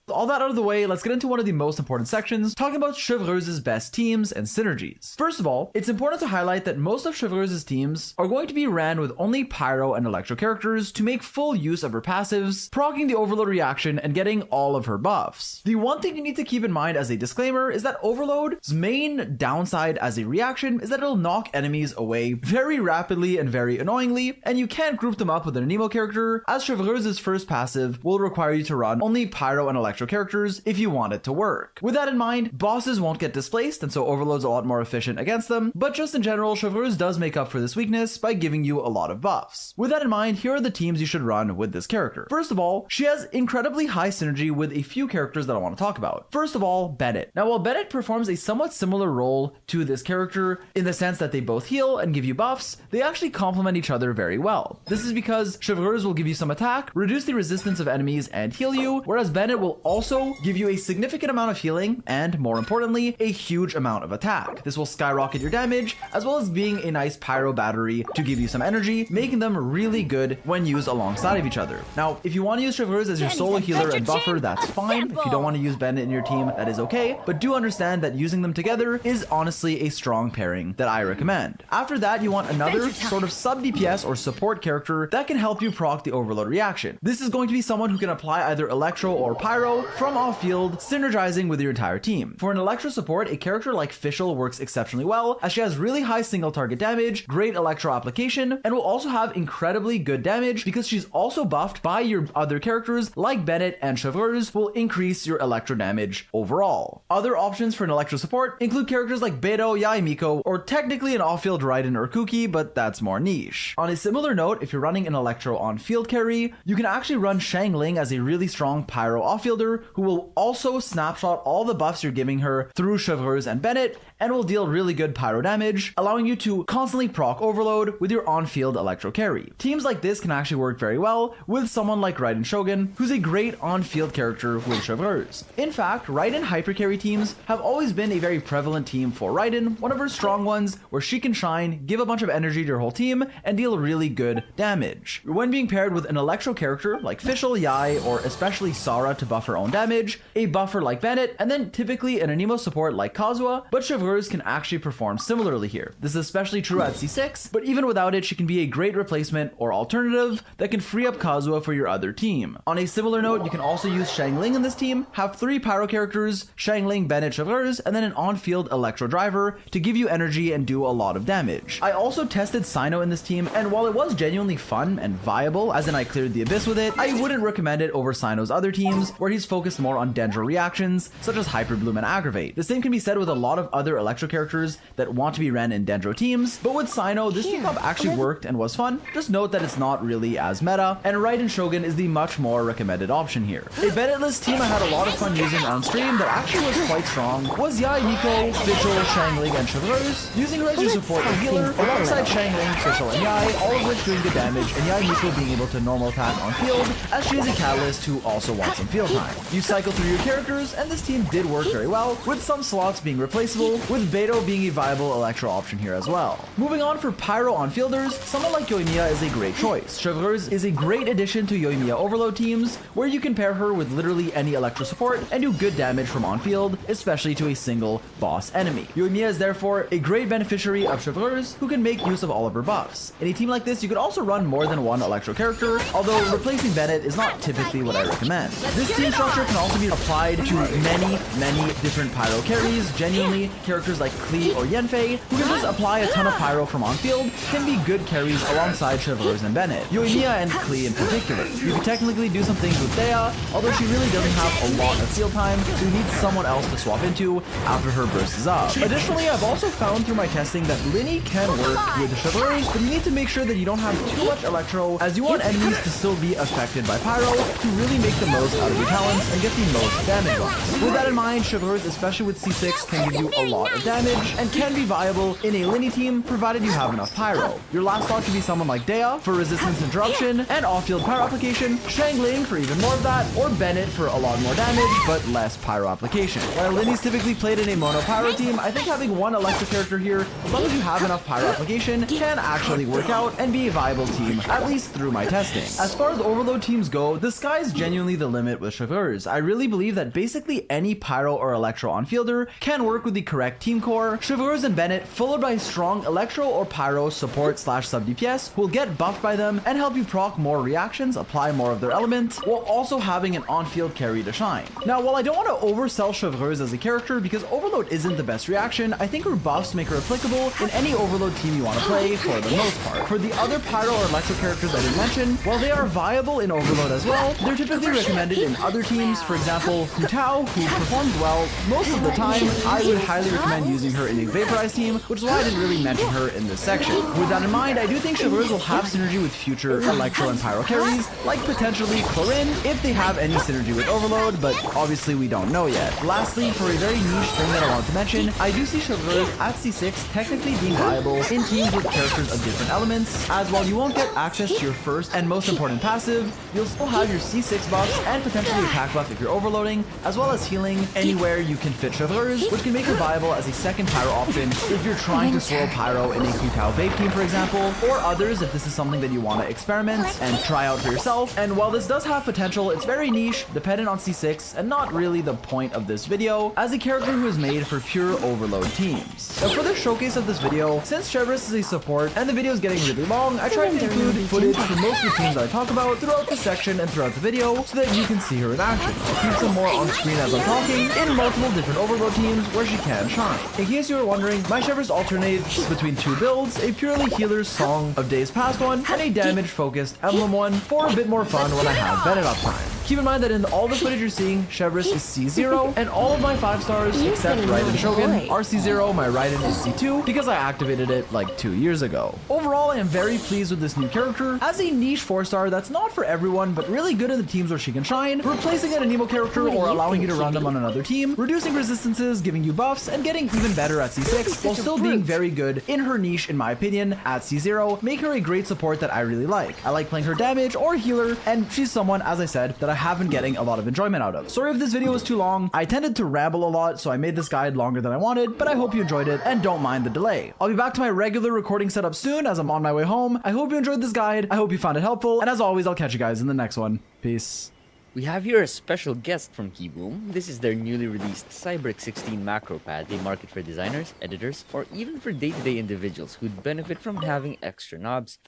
With all that out of the way, let's get into one of the most important sections, talking about Chevreuse's best teams and synergies. First of all, it's important to highlight that most of Chevreuse's teams are going to be ran with only Pyro and Electro characters to make full use of her passives, proccing the Overload reaction and getting all of her buffs. The one thing you need to keep in mind as a disclaimer is that Overload's main downside as a reaction is that it'll knock enemies away very rapidly and very annoyingly, and you can't group them up with an Nemo character, as Chevreuse's first passive will require you to run only Pyro and Electro characters if you want it to work. With that in mind, bosses won't get displaced, and so Overload's a lot more efficient against them, but just in general, Chevreuse does make up for this weakness by giving you a lot of buffs. With that in mind, here are the teams you should run with this character. First of all, she has incredibly high synergy with a few characters that I want to talk about. First of all, Bennett. Now, while Bennett performs a somewhat similar role to this character in the sense that they both heal and give you buffs, they actually complement each other very well. This is because Chevreuse will give you some attack, reduce the resistance of enemies, and heal you, whereas Bennett will also give you a significant amount of healing and, more importantly, a huge amount of attack. This will skyrocket your damage, as well as being a nice pyro battery to give you some energy, making them really good when used alongside of each other. Now, if you want to use Chevreuse as your solo healer and buffer, that's fine. If you don't want to use Bennett in your team, that is okay, but do understand that using them together is honestly a strong pairing that I recommend. After that, you want another sort of sub DPS or support character that can help you proc the Overload reaction. This is going to be someone who can apply either Electro or Pyro from off-field, synergizing with your entire team. For an Electro support, a character like Fischl works exceptionally well, as she has really high single target damage, great Electro application, and will also have incredibly good damage because she's also buffed by your other characters like Bennett and Chevreuse, will increase your Electro damage overall. Other options for an Electro support include characters like Beto, Yaimiko, or technically an off-field Raiden or Kuki, but that's more niche. On a similar note, if you're running an Electro on field carry, you can actually run Shang Ling as a really strong Pyro off-fielder character who will also snapshot all the buffs you're giving her through Chevreuse and Bennett, and will deal really good pyro damage, allowing you to constantly proc overload with your on-field electro carry. Teams like this can actually work very well with someone like Raiden Shogun, who's a great on-field character with Chevreuse. In fact, Raiden hyper carry teams have always been a very prevalent team for Raiden, one of her strong ones where she can shine, give a bunch of energy to your whole team, and deal really good damage. When being paired with an electro character like Fischl, Yai, or especially Sara to buff her own damage, a buffer like Bennett, and then typically an Anemo support like Kazuha, but Chevreuse can actually perform similarly here. This is especially true at C6, but even without it, she can be a great replacement or alternative that can free up Kazuha for your other team. On a similar note, you can also use Xiangling in this team, have 3 pyro characters, Xiangling, Bennett, Chevreuse, and then an on-field electro driver to give you energy and do a lot of damage. I also tested Sino in this team, and while it was genuinely fun and viable, as in I cleared the abyss with it, I wouldn't recommend it over Sino's other teams, where he's focused more on Dendro reactions, such as Hyper Bloom and Aggravate. The same can be said with a lot of other electro characters that want to be ran in Dendro teams, but with Sino, this team up actually worked and was fun. Just note that it's not really as meta, and Raiden Shogun is the much more recommended option here. A Bennettless team I had a lot of fun using on stream that actually was quite strong was Yai, Nico, Fischl, Xiangling, and Chevreuse, using her as your support and healer, alongside Xiangling, Fischl, and Yai, all of which doing good damage, and Yai Nico being able to normal attack on field, as she is a catalyst who also wants some field time. You cycle through your characters, and this team did work very well, with some slots being replaceable, with Beto being a viable electro option here as well. Moving on for pyro on fielders, someone like Yoimiya is a great choice. Chevreuse is a great addition to Yoimiya overload teams, where you can pair her with literally any electro support and do good damage from on field, especially to a single boss enemy. Yoimiya is therefore a great beneficiary of Chevreuse, who can make use of all of her buffs. In a team like this, you could also run more than one electro character, although replacing Bennett is not typically what I recommend. This team structure can also be applied to many different pyro carries. Genuinely, characters like Klee or Yanfei, who can just apply a ton of pyro from on field, can be good carries alongside Chevreuse and Bennett. Yoimiya and Klee in particular. You could technically do some things with Thea, although she really doesn't have a lot of field time, so you need someone else to swap into after her burst is up. Additionally, I've also found through my testing that Linny can work with Chevreuse, but you need to make sure that you don't have too much electro, as you want enemies to still be affected by pyro to really make the most out of your talents and get the most damage bumps. With that in mind, Chevreuse, especially with C6, can give you a lot of damage and can be viable in a Linny team provided you have enough pyro. Your last thought could be someone like Dea for resistance interruption and off-field pyro application, Xiangling for even more of that, or Bennett for a lot more damage but less pyro application. While Linny's typically played in a mono pyro team, I think having one electric character here, as long as you have enough pyro application, can actually work out and be a viable team, at least through my testing. As far as overload teams go, the sky's genuinely the limit with Chevreuse. I really believe that basically any pyro or electro on fielder can work with the correct team core. Chevreuse and Bennett, followed by strong electro or pyro support / sub DPS, will get buffed by them and help you proc more reactions, apply more of their element, while also having an on-field carry to shine. Now, while I don't want to oversell Chevreuse as a character because overload isn't the best reaction, I think her buffs make her applicable in any overload team you want to play for the most part. For the other pyro or electro characters I didn't mention, while they are viable in overload as well, they're typically recommended in other teams. For example, Hu Tao, who performs well most of the time, I would highly recommend using her in a vaporized team, which is why I didn't really mention her in this section. With that in mind, I do think Chevreuse will have synergy with future electro and pyro carries, like potentially Corinne, if they have any synergy with overload, but obviously we don't know yet. Lastly, for a very niche thing that I wanted to mention, I do see Chevreuse at C6 technically being viable in teams with characters of different elements, as while you won't get access to your first and most important passive, you'll still have your C6 buffs and potentially attack buff if you're overloading, as well as healing anywhere you can fit Chevreuse, which can make her viable as a second pyro option if you're trying to swirl pyro in a Hu Tao vape team, for example, or others if this is something that you want to experiment and try out for yourself. And while this does have potential, it's very niche, dependent on C6, and not really the point of this video, as a character who is made for pure overload teams. Now for the showcase of this video, since Chevreuse is a support and the video is getting really long, I tried to include footage for most of the teams that I talk about throughout the section and throughout the video so that you can see her in action. I'll keep some more on screen as I'm talking in multiple different overload teams where she can shine. In case you were wondering, my Chevreuse alternates between two builds, a purely healer's Song of Days Past one and a damage focused emblem one for a bit more fun when I have Bennett uptime. Keep in mind that in all the footage you're seeing, Chevreuse is C0, and all of my 5 stars, except Raiden Shogun, are C0, my Raiden is C2, because I activated it like 2 years ago. Overall, I am very pleased with this new character. As a niche 4-star that's not for everyone, but really good in the teams where she can shine, replacing an Nemo character or allowing you to run them on another team, reducing resistances, giving you buffs, and getting even better at C6, while still being very good in her niche in my opinion, at C0, make her a great support that I really like. I like playing her damage or healer, and she's someone, as I said, that I have been getting a lot of enjoyment out of. Sorry if this video was too long. I tended to ramble a lot, so I made this guide longer than I wanted, but I hope you enjoyed it and don't mind the delay. I'll be back to my regular recording setup soon as I'm on my way home. I hope you enjoyed this guide. I hope you found it helpful, and as always, I'll catch you guys in the next one. Peace. We have here a special guest from Keyboom. This is their newly released Cybrick 16 macro pad. They market for designers, editors, or even for day-to-day individuals who'd benefit from having extra knobs.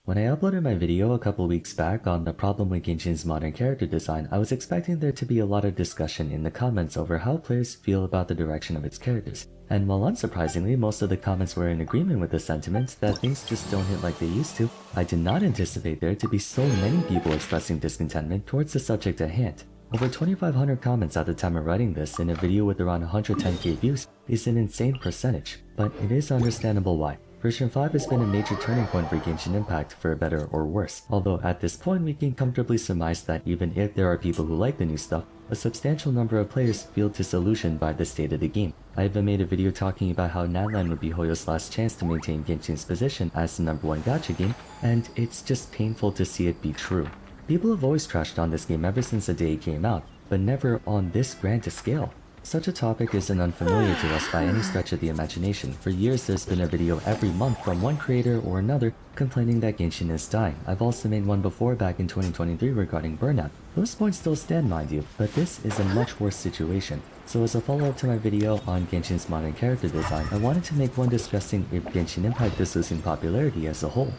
When I uploaded my video a couple weeks back on the problem with Genshin's modern character design, I was expecting there to be a lot of discussion in the comments over how players feel about the direction of its characters. And while unsurprisingly, most of the comments were in agreement with the sentiment that things just don't hit like they used to, I did not anticipate there to be so many people expressing discontentment towards the subject at hand. Over 2,500 comments at the time of writing this in a video with around 110k views is an insane percentage, but it is understandable why. Version 5 has been a major turning point for Genshin Impact, for better or worse, although at this point we can comfortably surmise that even if there are people who like the new stuff, a substantial number of players feel disillusioned by the state of the game. I even made a video talking about how Natlan would be Hoyo's last chance to maintain Genshin's position as the #1 gacha game, and it's just painful to see it be true. People have always trashed on this game ever since the day it came out, but never on this grand a scale. Such a topic isn't unfamiliar to us by any stretch of the imagination. For years there's been a video every month from one creator or another complaining that Genshin is dying. I've also made one before back in 2023 regarding burnout. Those points still stand, mind you, but this is a much worse situation. So as a follow-up to my video on Genshin's modern character design, I wanted to make one discussing if Genshin Impact is losing popularity as a whole.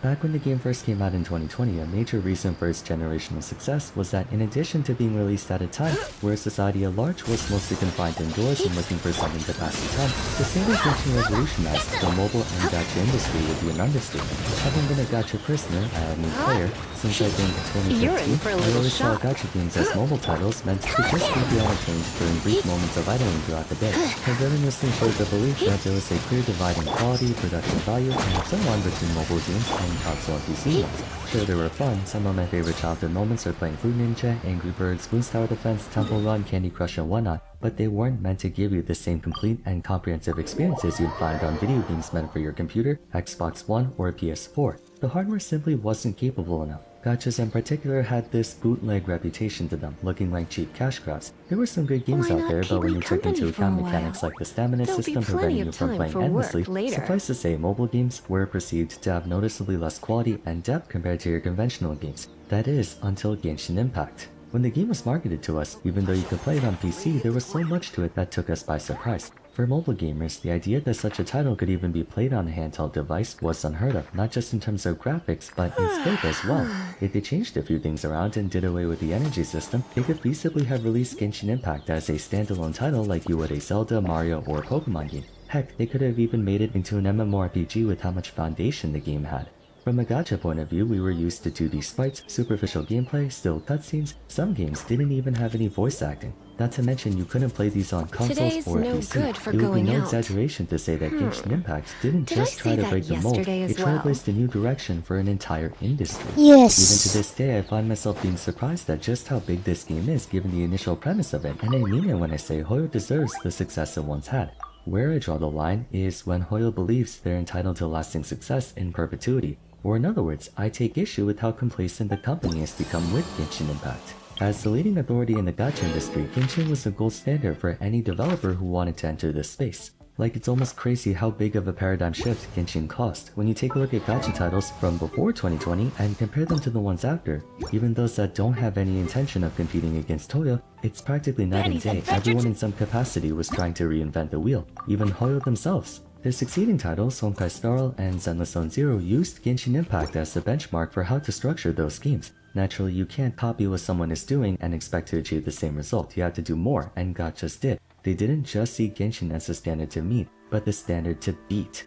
Back when the game first came out in 2020, a major reason for its generational success was that in addition to being released at a time where society at large was mostly confined indoors and looking for something to pass the time, to say that Genshin revolutionized the mobile and gacha industry would be an understatement. Having been a gacha prisoner, a new player, since I think 2015, I always saw gacha games as mobile titles meant to just be unattained during brief moments of idling throughout the day. Prevailing listing showed the belief that there was a clear divide in quality, production value, and so on between mobile games and console and PC ones. Sure, they were fun. Some of my favorite childhood moments are playing Food Ninja, Angry Birds, Bloons Tower Defense, Temple Run, Candy Crush, and whatnot, but they weren't meant to give you the same complete and comprehensive experiences you'd find on video games meant for your computer, Xbox One, or PS4. The hardware simply wasn't capable enough. Gachas in particular had this bootleg reputation to them, looking like cheap cash grabs. There were some good games out there, but when you took into account mechanics like the stamina system preventing you from playing endlessly, suffice to say mobile games were perceived to have noticeably less quality and depth compared to your conventional games. That is, until Genshin Impact. When the game was marketed to us, even though you could play it on PC, there was so much to it that took us by surprise. For mobile gamers, the idea that such a title could even be played on a handheld device was unheard of, not just in terms of graphics, but in scope as well. If they changed a few things around and did away with the energy system, they could feasibly have released Genshin Impact as a standalone title like you would a Zelda, Mario, or Pokemon game. Heck, they could have even made it into an MMORPG with how much foundation the game had. From a gacha point of view, we were used to 2D sprites, superficial gameplay, still cutscenes. Some games didn't even have any voice acting. Not to mention you couldn't play these on consoles or PC. It would be no exaggeration to say that Genshin Impact didn't just try to break the mold, it trailblazed a new direction for an entire industry. Yes. Even to this day, I find myself being surprised at just how big this game is given the initial premise of it, and I mean it when I say Hoyo deserves the success it once had. Where I draw the line is when Hoyo believes they're entitled to lasting success in perpetuity. Or in other words, I take issue with how complacent the company has become with Genshin Impact. As the leading authority in the gacha industry, Genshin was the gold standard for any developer who wanted to enter this space. Like, it's almost crazy how big of a paradigm shift Genshin caused. When you take a look at gacha titles from before 2020 and compare them to the ones after, even those that don't have any intention of competing against Hoyo, it's practically night and day. Everyone in some capacity was trying to reinvent the wheel, even Hoyo themselves. Their succeeding titles, Honkai Star Rail and Zenless Zone Zero, used Genshin Impact as the benchmark for how to structure those games. Naturally, you can't copy what someone is doing and expect to achieve the same result. You have to do more, and gachas did. They didn't just see Genshin as a standard to meet, but the standard to beat.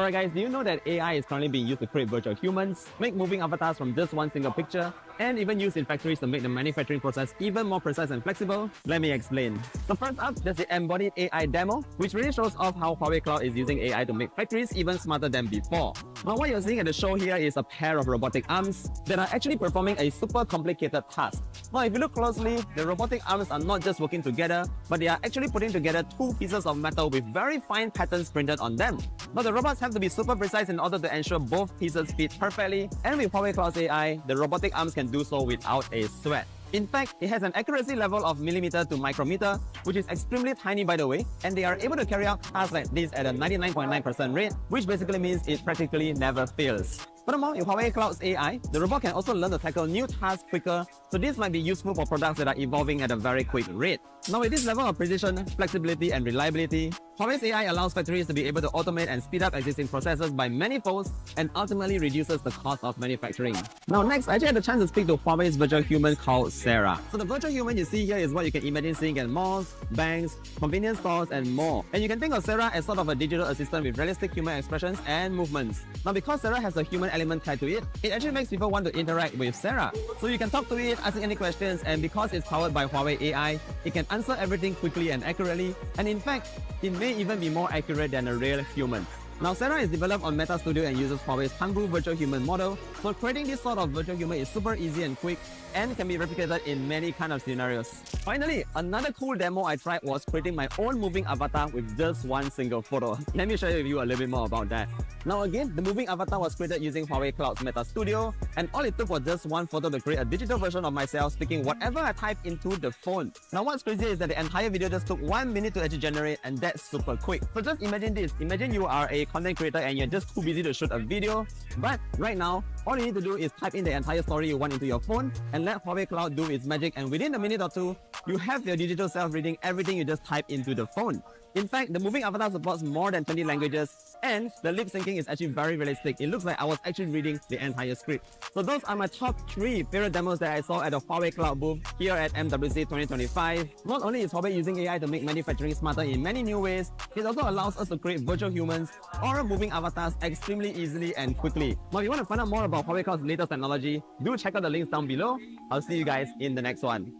Alright guys, do you know that AI is currently being used to create virtual humans, make moving avatars from just one single picture, and even used in factories to make the manufacturing process even more precise and flexible? Let me explain. So first up, there's the embodied AI demo, which really shows off how Huawei Cloud is using AI to make factories even smarter than before. Now what you're seeing at the show here is a pair of robotic arms that are actually performing a super complicated task. Now if you look closely, the robotic arms are not just working together, but they are actually putting together two pieces of metal with very fine patterns printed on them. Now the robots have to be super precise in order to ensure both pieces fit perfectly, and with Huawei Cloud's AI, the robotic arms can do so without a sweat. In fact, it has an accuracy level of millimeter to micrometer, which is extremely tiny by the way, and they are able to carry out tasks like this at a 99.9% rate, which basically means it practically never fails. Furthermore, with Huawei Cloud's AI, the robot can also learn to tackle new tasks quicker, so this might be useful for products that are evolving at a very quick rate. Now with this level of precision, flexibility and reliability, Huawei's AI allows factories to be able to automate and speed up existing processes by many folds and ultimately reduces the cost of manufacturing. Now next, I actually had the chance to speak to Huawei's virtual human called Sarah. So the virtual human you see here is what you can imagine seeing at malls, banks, convenience stores and more. And you can think of Sarah as sort of a digital assistant with realistic human expressions and movements. Now because Sarah has a human element tied to it, it actually makes people want to interact with Sarah. So you can talk to it, asking any questions, and because it's powered by Huawei AI, it can answer everything quickly and accurately, and in fact, it may even be more accurate than a real human. Now, Sarah is developed on Meta Studio and uses Huawei's Hangul virtual human model, so creating this sort of virtual human is super easy and quick and can be replicated in many kind of scenarios. Finally, another cool demo I tried was creating my own moving avatar with just one single photo. Let me share with you a little bit more about that. Now again, the moving avatar was created using Huawei Cloud's Meta Studio, and all it took was just one photo to create a digital version of myself speaking whatever I type into the phone. Now what's crazy is that the entire video just took 1 minute to actually generate, and that's super quick. So just imagine this, imagine you are a content creator and you're just too busy to shoot a video, but right now, all you need to do is type in the entire story you want into your phone and let Huawei Cloud do its magic, and within a minute or two, you have your digital self reading everything you just type into the phone. In fact, the moving avatar supports more than 20 languages, and the lip syncing is actually very realistic. It looks like I was actually reading the entire script. So those are my top 3 favorite demos that I saw at the Huawei Cloud booth here at MWC 2025. Not only is Huawei using AI to make manufacturing smarter in many new ways, it also allows us to create virtual humans or moving avatars extremely easily and quickly. Now if you want to find out more about Huawei Cloud's latest technology, do check out the links down below. I'll see you guys in the next one.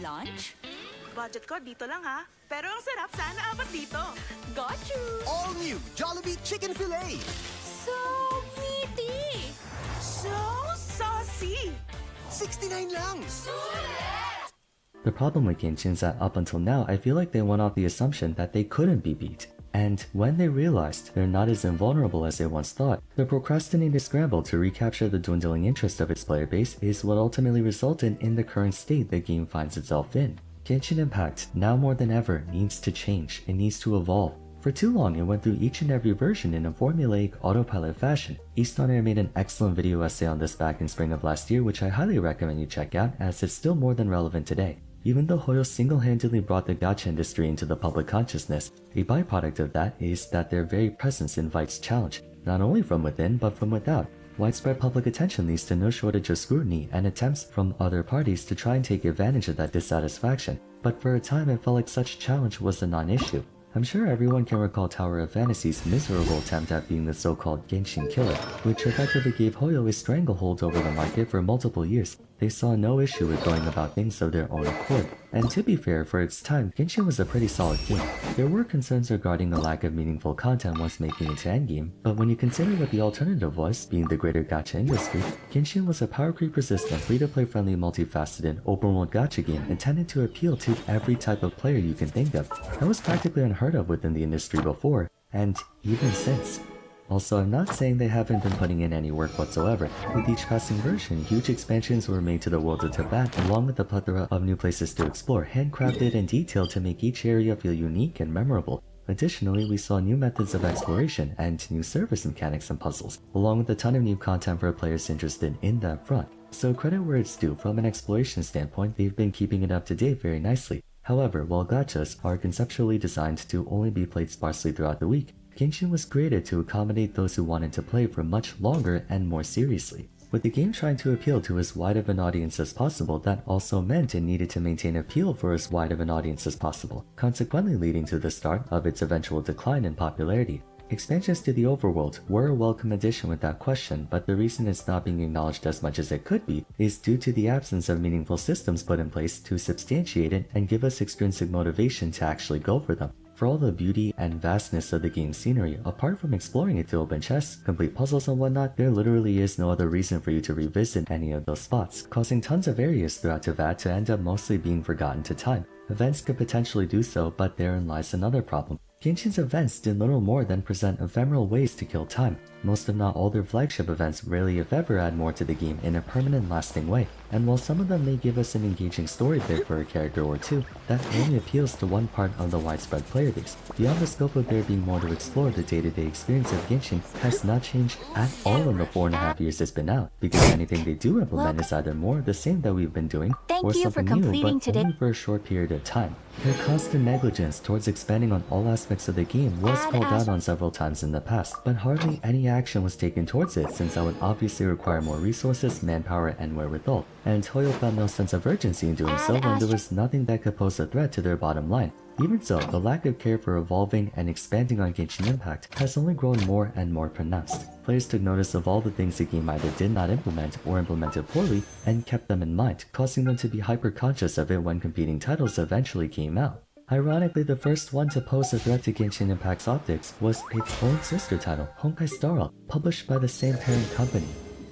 Lunch? Budget ko dito lang ha. Pero ang sarap sana apat dito. Got you! All new Jollibee Chicken Filet! So meaty! So saucy! 69 lang! The problem with Genshin is that up until now, I feel like they went off the assumption that they couldn't be beat. And when they realized they're not as invulnerable as they once thought, the procrastinated scramble to recapture the dwindling interest of its player base is what ultimately resulted in the current state the game finds itself in. Genshin Impact, now more than ever, needs to change, it needs to evolve. For too long, it went through each and every version in a formulaic autopilot fashion. Eastonair made an excellent video essay on this back in spring of last year, which I highly recommend you check out, as it's still more than relevant today. Even though Hoyo single-handedly brought the gacha industry into the public consciousness, a byproduct of that is that their very presence invites challenge, not only from within but from without. Widespread public attention leads to no shortage of scrutiny and attempts from other parties to try and take advantage of that dissatisfaction, but for a time it felt like such challenge was a non-issue. I'm sure everyone can recall Tower of Fantasy's miserable attempt at being the so-called Genshin killer, which effectively gave Hoyo a stranglehold over the market for multiple years. They saw no issue with going about things of their own accord. And to be fair, for its time, Genshin was a pretty solid game. There were concerns regarding the lack of meaningful content once making it to endgame, but when you consider what the alternative was, being the greater gacha industry, Genshin was a power creep resistant, free-to-play friendly, multifaceted, open-world gacha game intended to appeal to every type of player you can think of. That was practically unheard of within the industry before, and even since. Also, I'm not saying they haven't been putting in any work whatsoever. With each passing version, huge expansions were made to the world of Tibet, along with a plethora of new places to explore, handcrafted and detailed to make each area feel unique and memorable. Additionally, we saw new methods of exploration and new service mechanics and puzzles, along with a ton of new content for players interested in that front. So credit where it's due, from an exploration standpoint, they've been keeping it up to date very nicely. However, while gachas are conceptually designed to only be played sparsely throughout the week, Genshin was created to accommodate those who wanted to play for much longer and more seriously. With the game trying to appeal to as wide of an audience as possible, that also meant it needed to maintain appeal for as wide of an audience as possible, consequently leading to the start of its eventual decline in popularity. Expansions to the overworld were a welcome addition without question, but the reason it's not being acknowledged as much as it could be is due to the absence of meaningful systems put in place to substantiate it and give us extrinsic motivation to actually go for them. For all the beauty and vastness of the game's scenery, apart from exploring it to open chests, complete puzzles and whatnot, there literally is no other reason for you to revisit any of those spots, causing tons of areas throughout Teyvat to end up mostly being forgotten to time. Events could potentially do so, but therein lies another problem. Genshin's events did little more than present ephemeral ways to kill time. Most if not all their flagship events rarely if ever add more to the game in a permanent lasting way, and while some of them may give us an engaging story bit for a character or two, that only appeals to one part of the widespread player base. Beyond the scope of there being more to explore, the day-to-day experience of Genshin has not changed at all in the 4.5 years it's been out, because anything they do implement is either more of the same that we've been doing, or something new, but only for a short period of time. Their constant negligence towards expanding on all aspects of the game was called out on several times in the past, but hardly any action was taken towards it since that would obviously require more resources, manpower, and wherewithal, and Toyo felt no sense of urgency in doing so when there was nothing that could pose a threat to their bottom line. Even so, the lack of care for evolving and expanding on Genshin Impact has only grown more and more pronounced. Players took notice of all the things the game either did not implement or implemented poorly and kept them in mind, causing them to be hyper-conscious of it when competing titles eventually came out. Ironically, the first one to pose a threat to Genshin Impact's optics was its own sister title, Honkai Star Rail, published by the same parent company.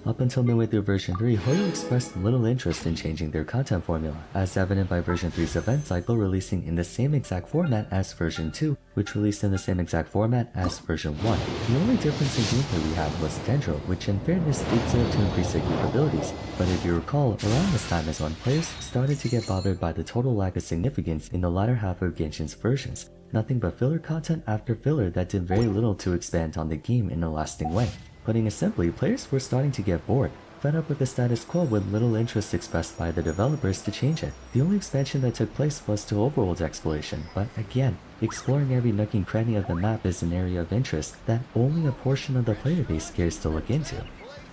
Up until midway through version 3, Hoyo expressed little interest in changing their content formula, as evident by version 3's event cycle releasing in the same exact format as version 2, which released in the same exact format as version 1. The only difference in gameplay we had was Dendro, which in fairness did serve to increase their capabilities, but if you recall, around this time is when players started to get bothered by the total lack of significance in the latter half of Genshin's versions. Nothing but filler content after filler that did very little to expand on the game in a lasting way. Putting it simply, players were starting to get bored, fed up with the status quo with little interest expressed by the developers to change it. The only expansion that took place was to overworld exploration, but again, exploring every nook and cranny of the map is an area of interest that only a portion of the player base cares to look into.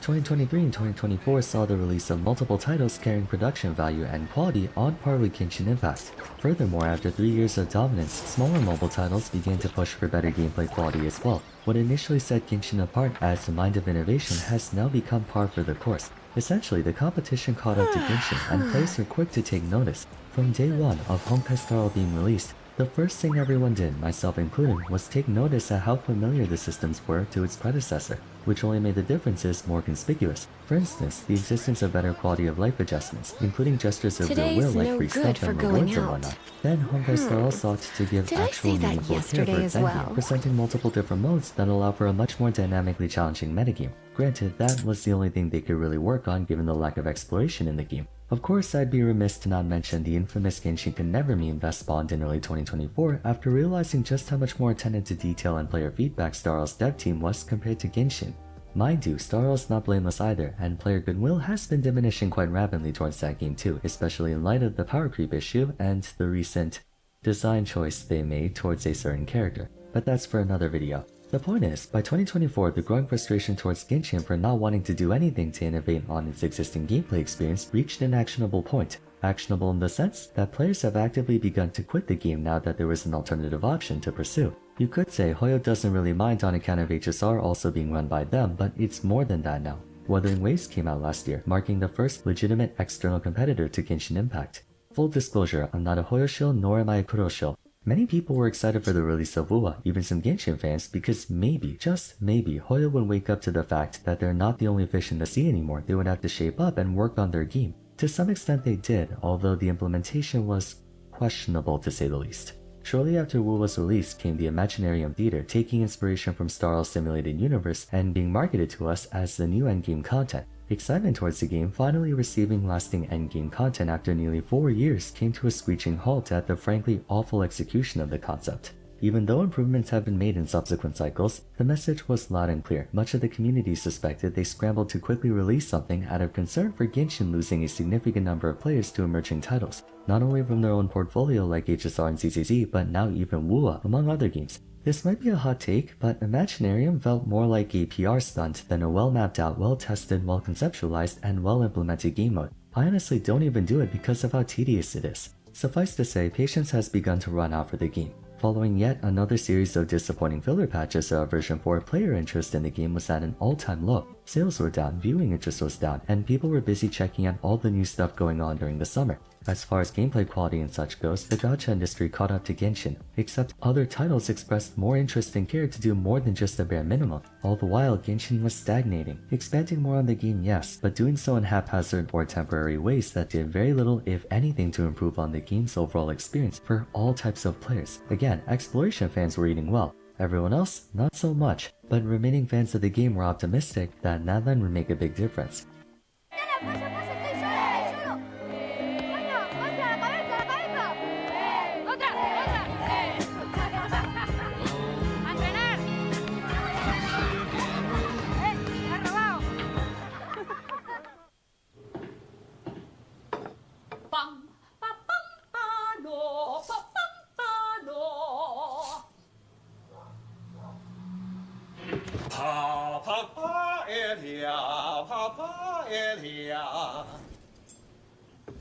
2023 and 2024 saw the release of multiple titles carrying production value and quality on par with Genshin Impact. Furthermore, after 3 years of dominance, smaller mobile titles began to push for better gameplay quality as well. What initially set Genshin apart as the mind of innovation has now become par for the course. Essentially, the competition caught up to Genshin, and players were quick to take notice. From day one of Honkai Star Rail being released, the first thing everyone did, myself included, was take notice at how familiar the systems were to its predecessor, which only made the differences more conspicuous. For instance, the existence of better quality of life adjustments, including gestures of goodwill like free stuff and rewards and whatnot. Then Honkai Star Rail sought to give actual meaningful care for its endgame, presenting multiple different modes that allow for a much more dynamically challenging metagame. Granted, that was the only thing they could really work on given the lack of exploration in the game. Of course, I'd be remiss to not mention the infamous Genshin Can Never meme that spawned in early 2024 after realizing just how much more attentive to detail and player feedback Star Rail's dev team was compared to Genshin. Mind you, Star Rail's not blameless either, and player goodwill has been diminishing quite rapidly towards that game too, especially in light of the power creep issue and the recent design choice they made towards a certain character. But that's for another video. The point is, by 2024, the growing frustration towards Genshin for not wanting to do anything to innovate on its existing gameplay experience reached an actionable point. Actionable in the sense that players have actively begun to quit the game now that there is an alternative option to pursue. You could say Hoyo doesn't really mind on account of HSR also being run by them, but it's more than that now. Wuthering Waves came out last year, marking the first legitimate external competitor to Genshin Impact. Full disclosure, I'm not a Hoyo shill nor am I a Kuro shill. Many people were excited for the release of Wuwa, even some Genshin fans, because maybe, just maybe, Hoyo would wake up to the fact that they're not the only fish in the sea anymore. They would have to shape up and work on their game. To some extent they did, although the implementation was questionable to say the least. Shortly after Wuwa's release came the Imaginarium Theater, taking inspiration from Star Rail's simulated universe and being marketed to us as the new endgame content. Excitement towards the game finally receiving lasting endgame content after nearly 4 years came to a screeching halt at the frankly awful execution of the concept. Even though improvements have been made in subsequent cycles, the message was loud and clear. Much of the community suspected they scrambled to quickly release something out of concern for Genshin losing a significant number of players to emerging titles, not only from their own portfolio like HSR and CCZ, but now even Wuwa, among other games. This might be a hot take, but Imaginarium felt more like a PR stunt than a well-mapped out, well-tested, well-conceptualized, and well-implemented game mode. I honestly don't even do it because of how tedious it is. Suffice to say, patience has begun to run out for the game. Following yet another series of disappointing filler patches of version 4, player interest in the game was at an all-time low. Sales were down, viewing interest was down, and people were busy checking out all the new stuff going on during the summer. As far as gameplay quality and such goes, the gacha industry caught up to Genshin, except other titles expressed more interest and care to do more than just the bare minimum. All the while, Genshin was stagnating, expanding more on the game, yes, but doing so in haphazard or temporary ways that did very little, if anything, to improve on the game's overall experience for all types of players. Again, exploration fans were eating well. Everyone else, not so much, but remaining fans of the game were optimistic that Nadland would make a big difference. Papa in here, Papa in here.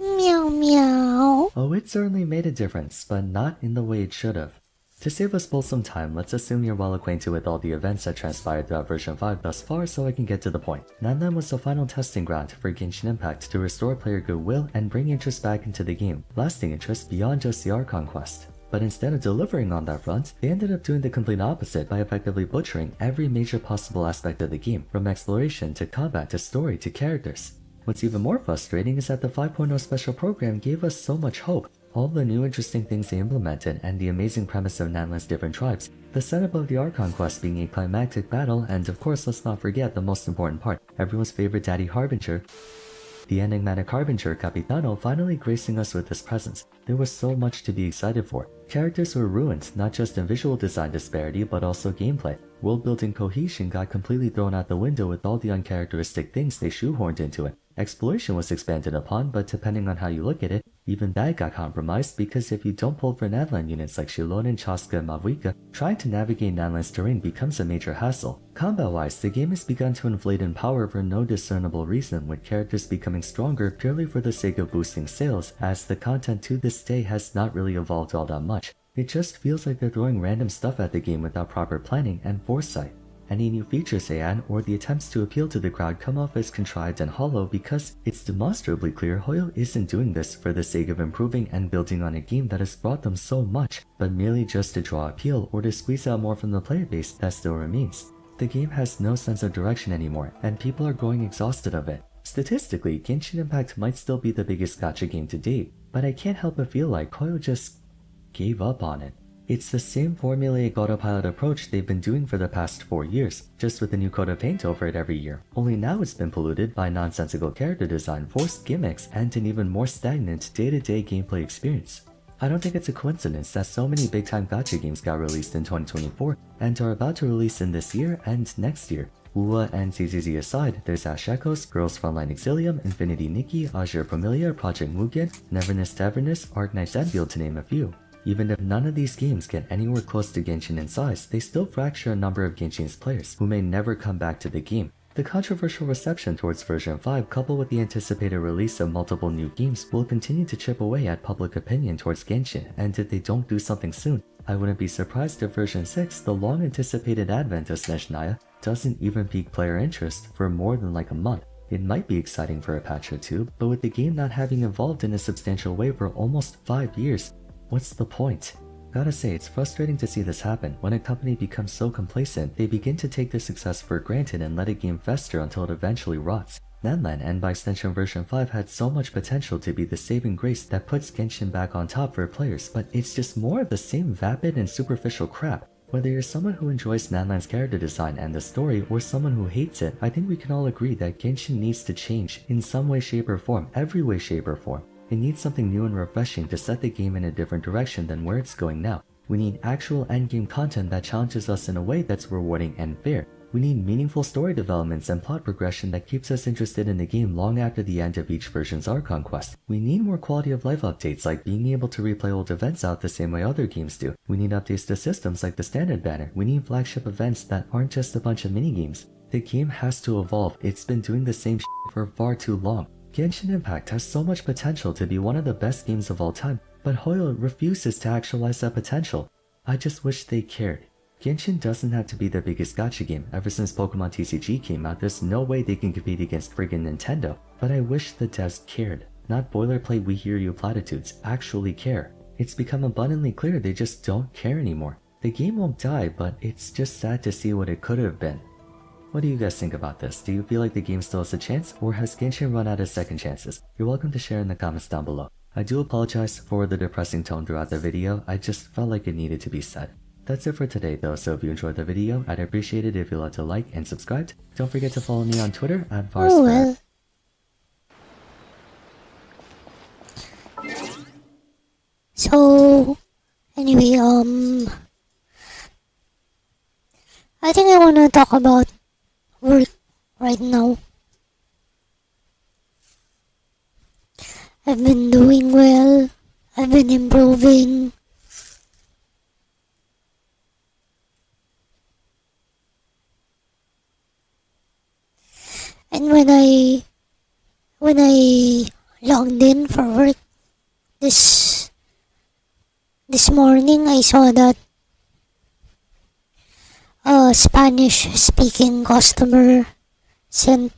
Meow meow. Oh, it certainly made a difference, but not in the way it should have. To save us both some time, let's assume you're well acquainted with all the events that transpired throughout version 5 thus far, so I can get to the point. Nandan was the final testing ground for Genshin Impact to restore player goodwill and bring interest back into the game, lasting interest beyond just the Archon quest. But instead of delivering on that front, they ended up doing the complete opposite by effectively butchering every major possible aspect of the game, from exploration to combat to story to characters. What's even more frustrating is that the 5.0 special program gave us so much hope. All the new interesting things they implemented and the amazing premise of Nanland's different tribes, the setup of the Archon quest being a climactic battle, and of course let's not forget the most important part, everyone's favorite daddy Harbinger, the enigmatic Harbinger Capitano finally gracing us with his presence. There was so much to be excited for. Characters were ruined, not just in visual design disparity, but also gameplay. World-building cohesion got completely thrown out the window with all the uncharacteristic things they shoehorned into it. Exploration was expanded upon, but depending on how you look at it, even that got compromised because if you don't pull for Nadland units like Shilonen, Chaska, and Mavuika, trying to navigate Nadland's terrain becomes a major hassle. Combat-wise, the game has begun to inflate in power for no discernible reason, with characters becoming stronger purely for the sake of boosting sales, as the content to this day has not really evolved all that much. It just feels like they're throwing random stuff at the game without proper planning and foresight. Any new features they add, or the attempts to appeal to the crowd come off as contrived and hollow because it's demonstrably clear Hoyo isn't doing this for the sake of improving and building on a game that has brought them so much, but merely just to draw appeal or to squeeze out more from the player base that still remains. The game has no sense of direction anymore, and people are growing exhausted of it. Statistically, Genshin Impact might still be the biggest gacha game to date, but I can't help but feel like Hoyo just gave up on it. It's the same formulaic autopilot approach they've been doing for the past 4 years, just with a new coat of paint over it every year. Only now it's been polluted by nonsensical character design, forced gimmicks, and an even more stagnant day-to-day gameplay experience. I don't think it's a coincidence that so many big-time gacha games got released in 2024 and are about to release in this year and next year. Ua and ZZZ aside, there's Ash Echoes, Girls Frontline Exilium, Infinity Nikki, Azure Familia, Project Mugen, Neverness Tavernus, Arc Knight's Enfield to name a few. Even if none of these games get anywhere close to Genshin in size, they still fracture a number of Genshin's players, who may never come back to the game. The controversial reception towards version 5 coupled with the anticipated release of multiple new games will continue to chip away at public opinion towards Genshin, and if they don't do something soon, I wouldn't be surprised if version 6, the long anticipated advent of Snezhnaya, doesn't even pique player interest for more than like a month. It might be exciting for a patch or two, but with the game not having evolved in a substantial way for almost 5 years, what's the point? Gotta say, it's frustrating to see this happen. When a company becomes so complacent, they begin to take their success for granted and let a game fester until it eventually rots. Nanland, and by extension version 5, had so much potential to be the saving grace that puts Genshin back on top for players, but it's just more of the same vapid and superficial crap. Whether you're someone who enjoys Nanland's character design and the story, or someone who hates it, I think we can all agree that Genshin needs to change in some way, shape, or form, every way, shape, or form. It needs something new and refreshing to set the game in a different direction than where it's going now. We need actual endgame content that challenges us in a way that's rewarding and fair. We need meaningful story developments and plot progression that keeps us interested in the game long after the end of each version's Archon quest. We need more quality of life updates like being able to replay old events out the same way other games do. We need updates to systems like the standard banner. We need flagship events that aren't just a bunch of minigames. The game has to evolve. It's been doing the same shit for far too long. Genshin Impact has so much potential to be one of the best games of all time, but Hoyo refuses to actualize that potential. I just wish they cared. Genshin doesn't have to be the biggest gacha game. Ever since Pokemon TCG came out, there's no way they can compete against friggin' Nintendo. But I wish the devs cared. Not boilerplate we hear you platitudes, actually care. It's become abundantly clear they just don't care anymore. The game won't die, but it's just sad to see what it could have been. What do you guys think about this? Do you feel like the game still has a chance, or has Genshin run out of second chances? You're welcome to share in the comments down below. I do apologize for the depressing tone throughout the video, I just felt like it needed to be said. That's it for today though, so if you enjoyed the video, I'd appreciate it if you'd like to like and subscribe. Don't forget to follow me on Twitter at Oh well. So, anyway, I think I wanna talk about work right now. I've been doing well. I've been improving. And when I logged in for work this morning, I saw that a Spanish-speaking customer sent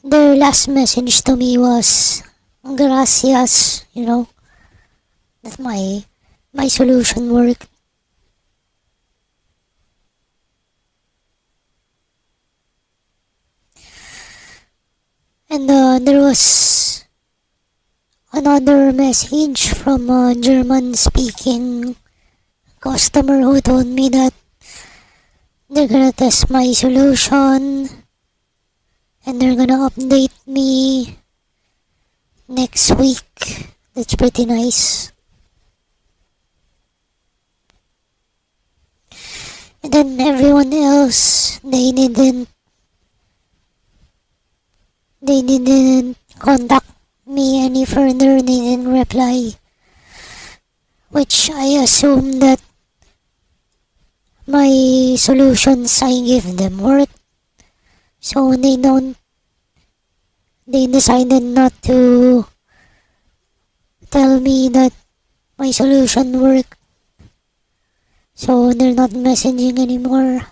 their last message to me was gracias, you know, that my solution worked. And there was another message from a German-speaking customer who told me that they're gonna test my solution and they're gonna update me next week. That's pretty nice. And then everyone else, they didn't contact me any further. They didn't reply, which I assume that my solutions I give them work, so they decided not to tell me that my solution worked, so they're not messaging anymore.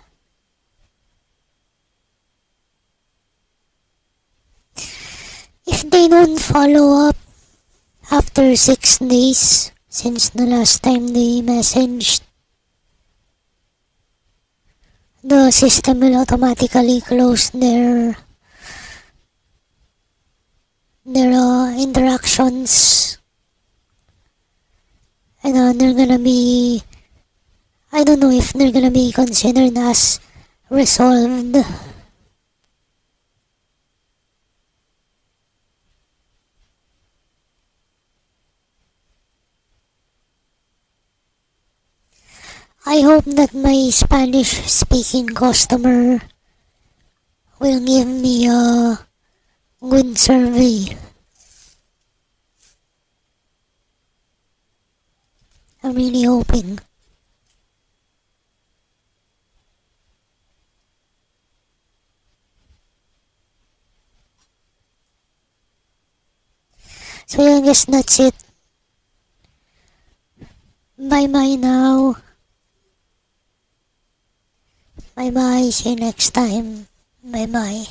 If they don't follow up after 6 days since the last time they messaged, the system will automatically close their interactions, and they're gonna be, I don't know if they're gonna be considered as resolved. I hope that my Spanish-speaking customer will give me a good survey. I'm really hoping. So yeah, I guess that's it. Bye bye now. Bye bye, see you next time. Bye bye.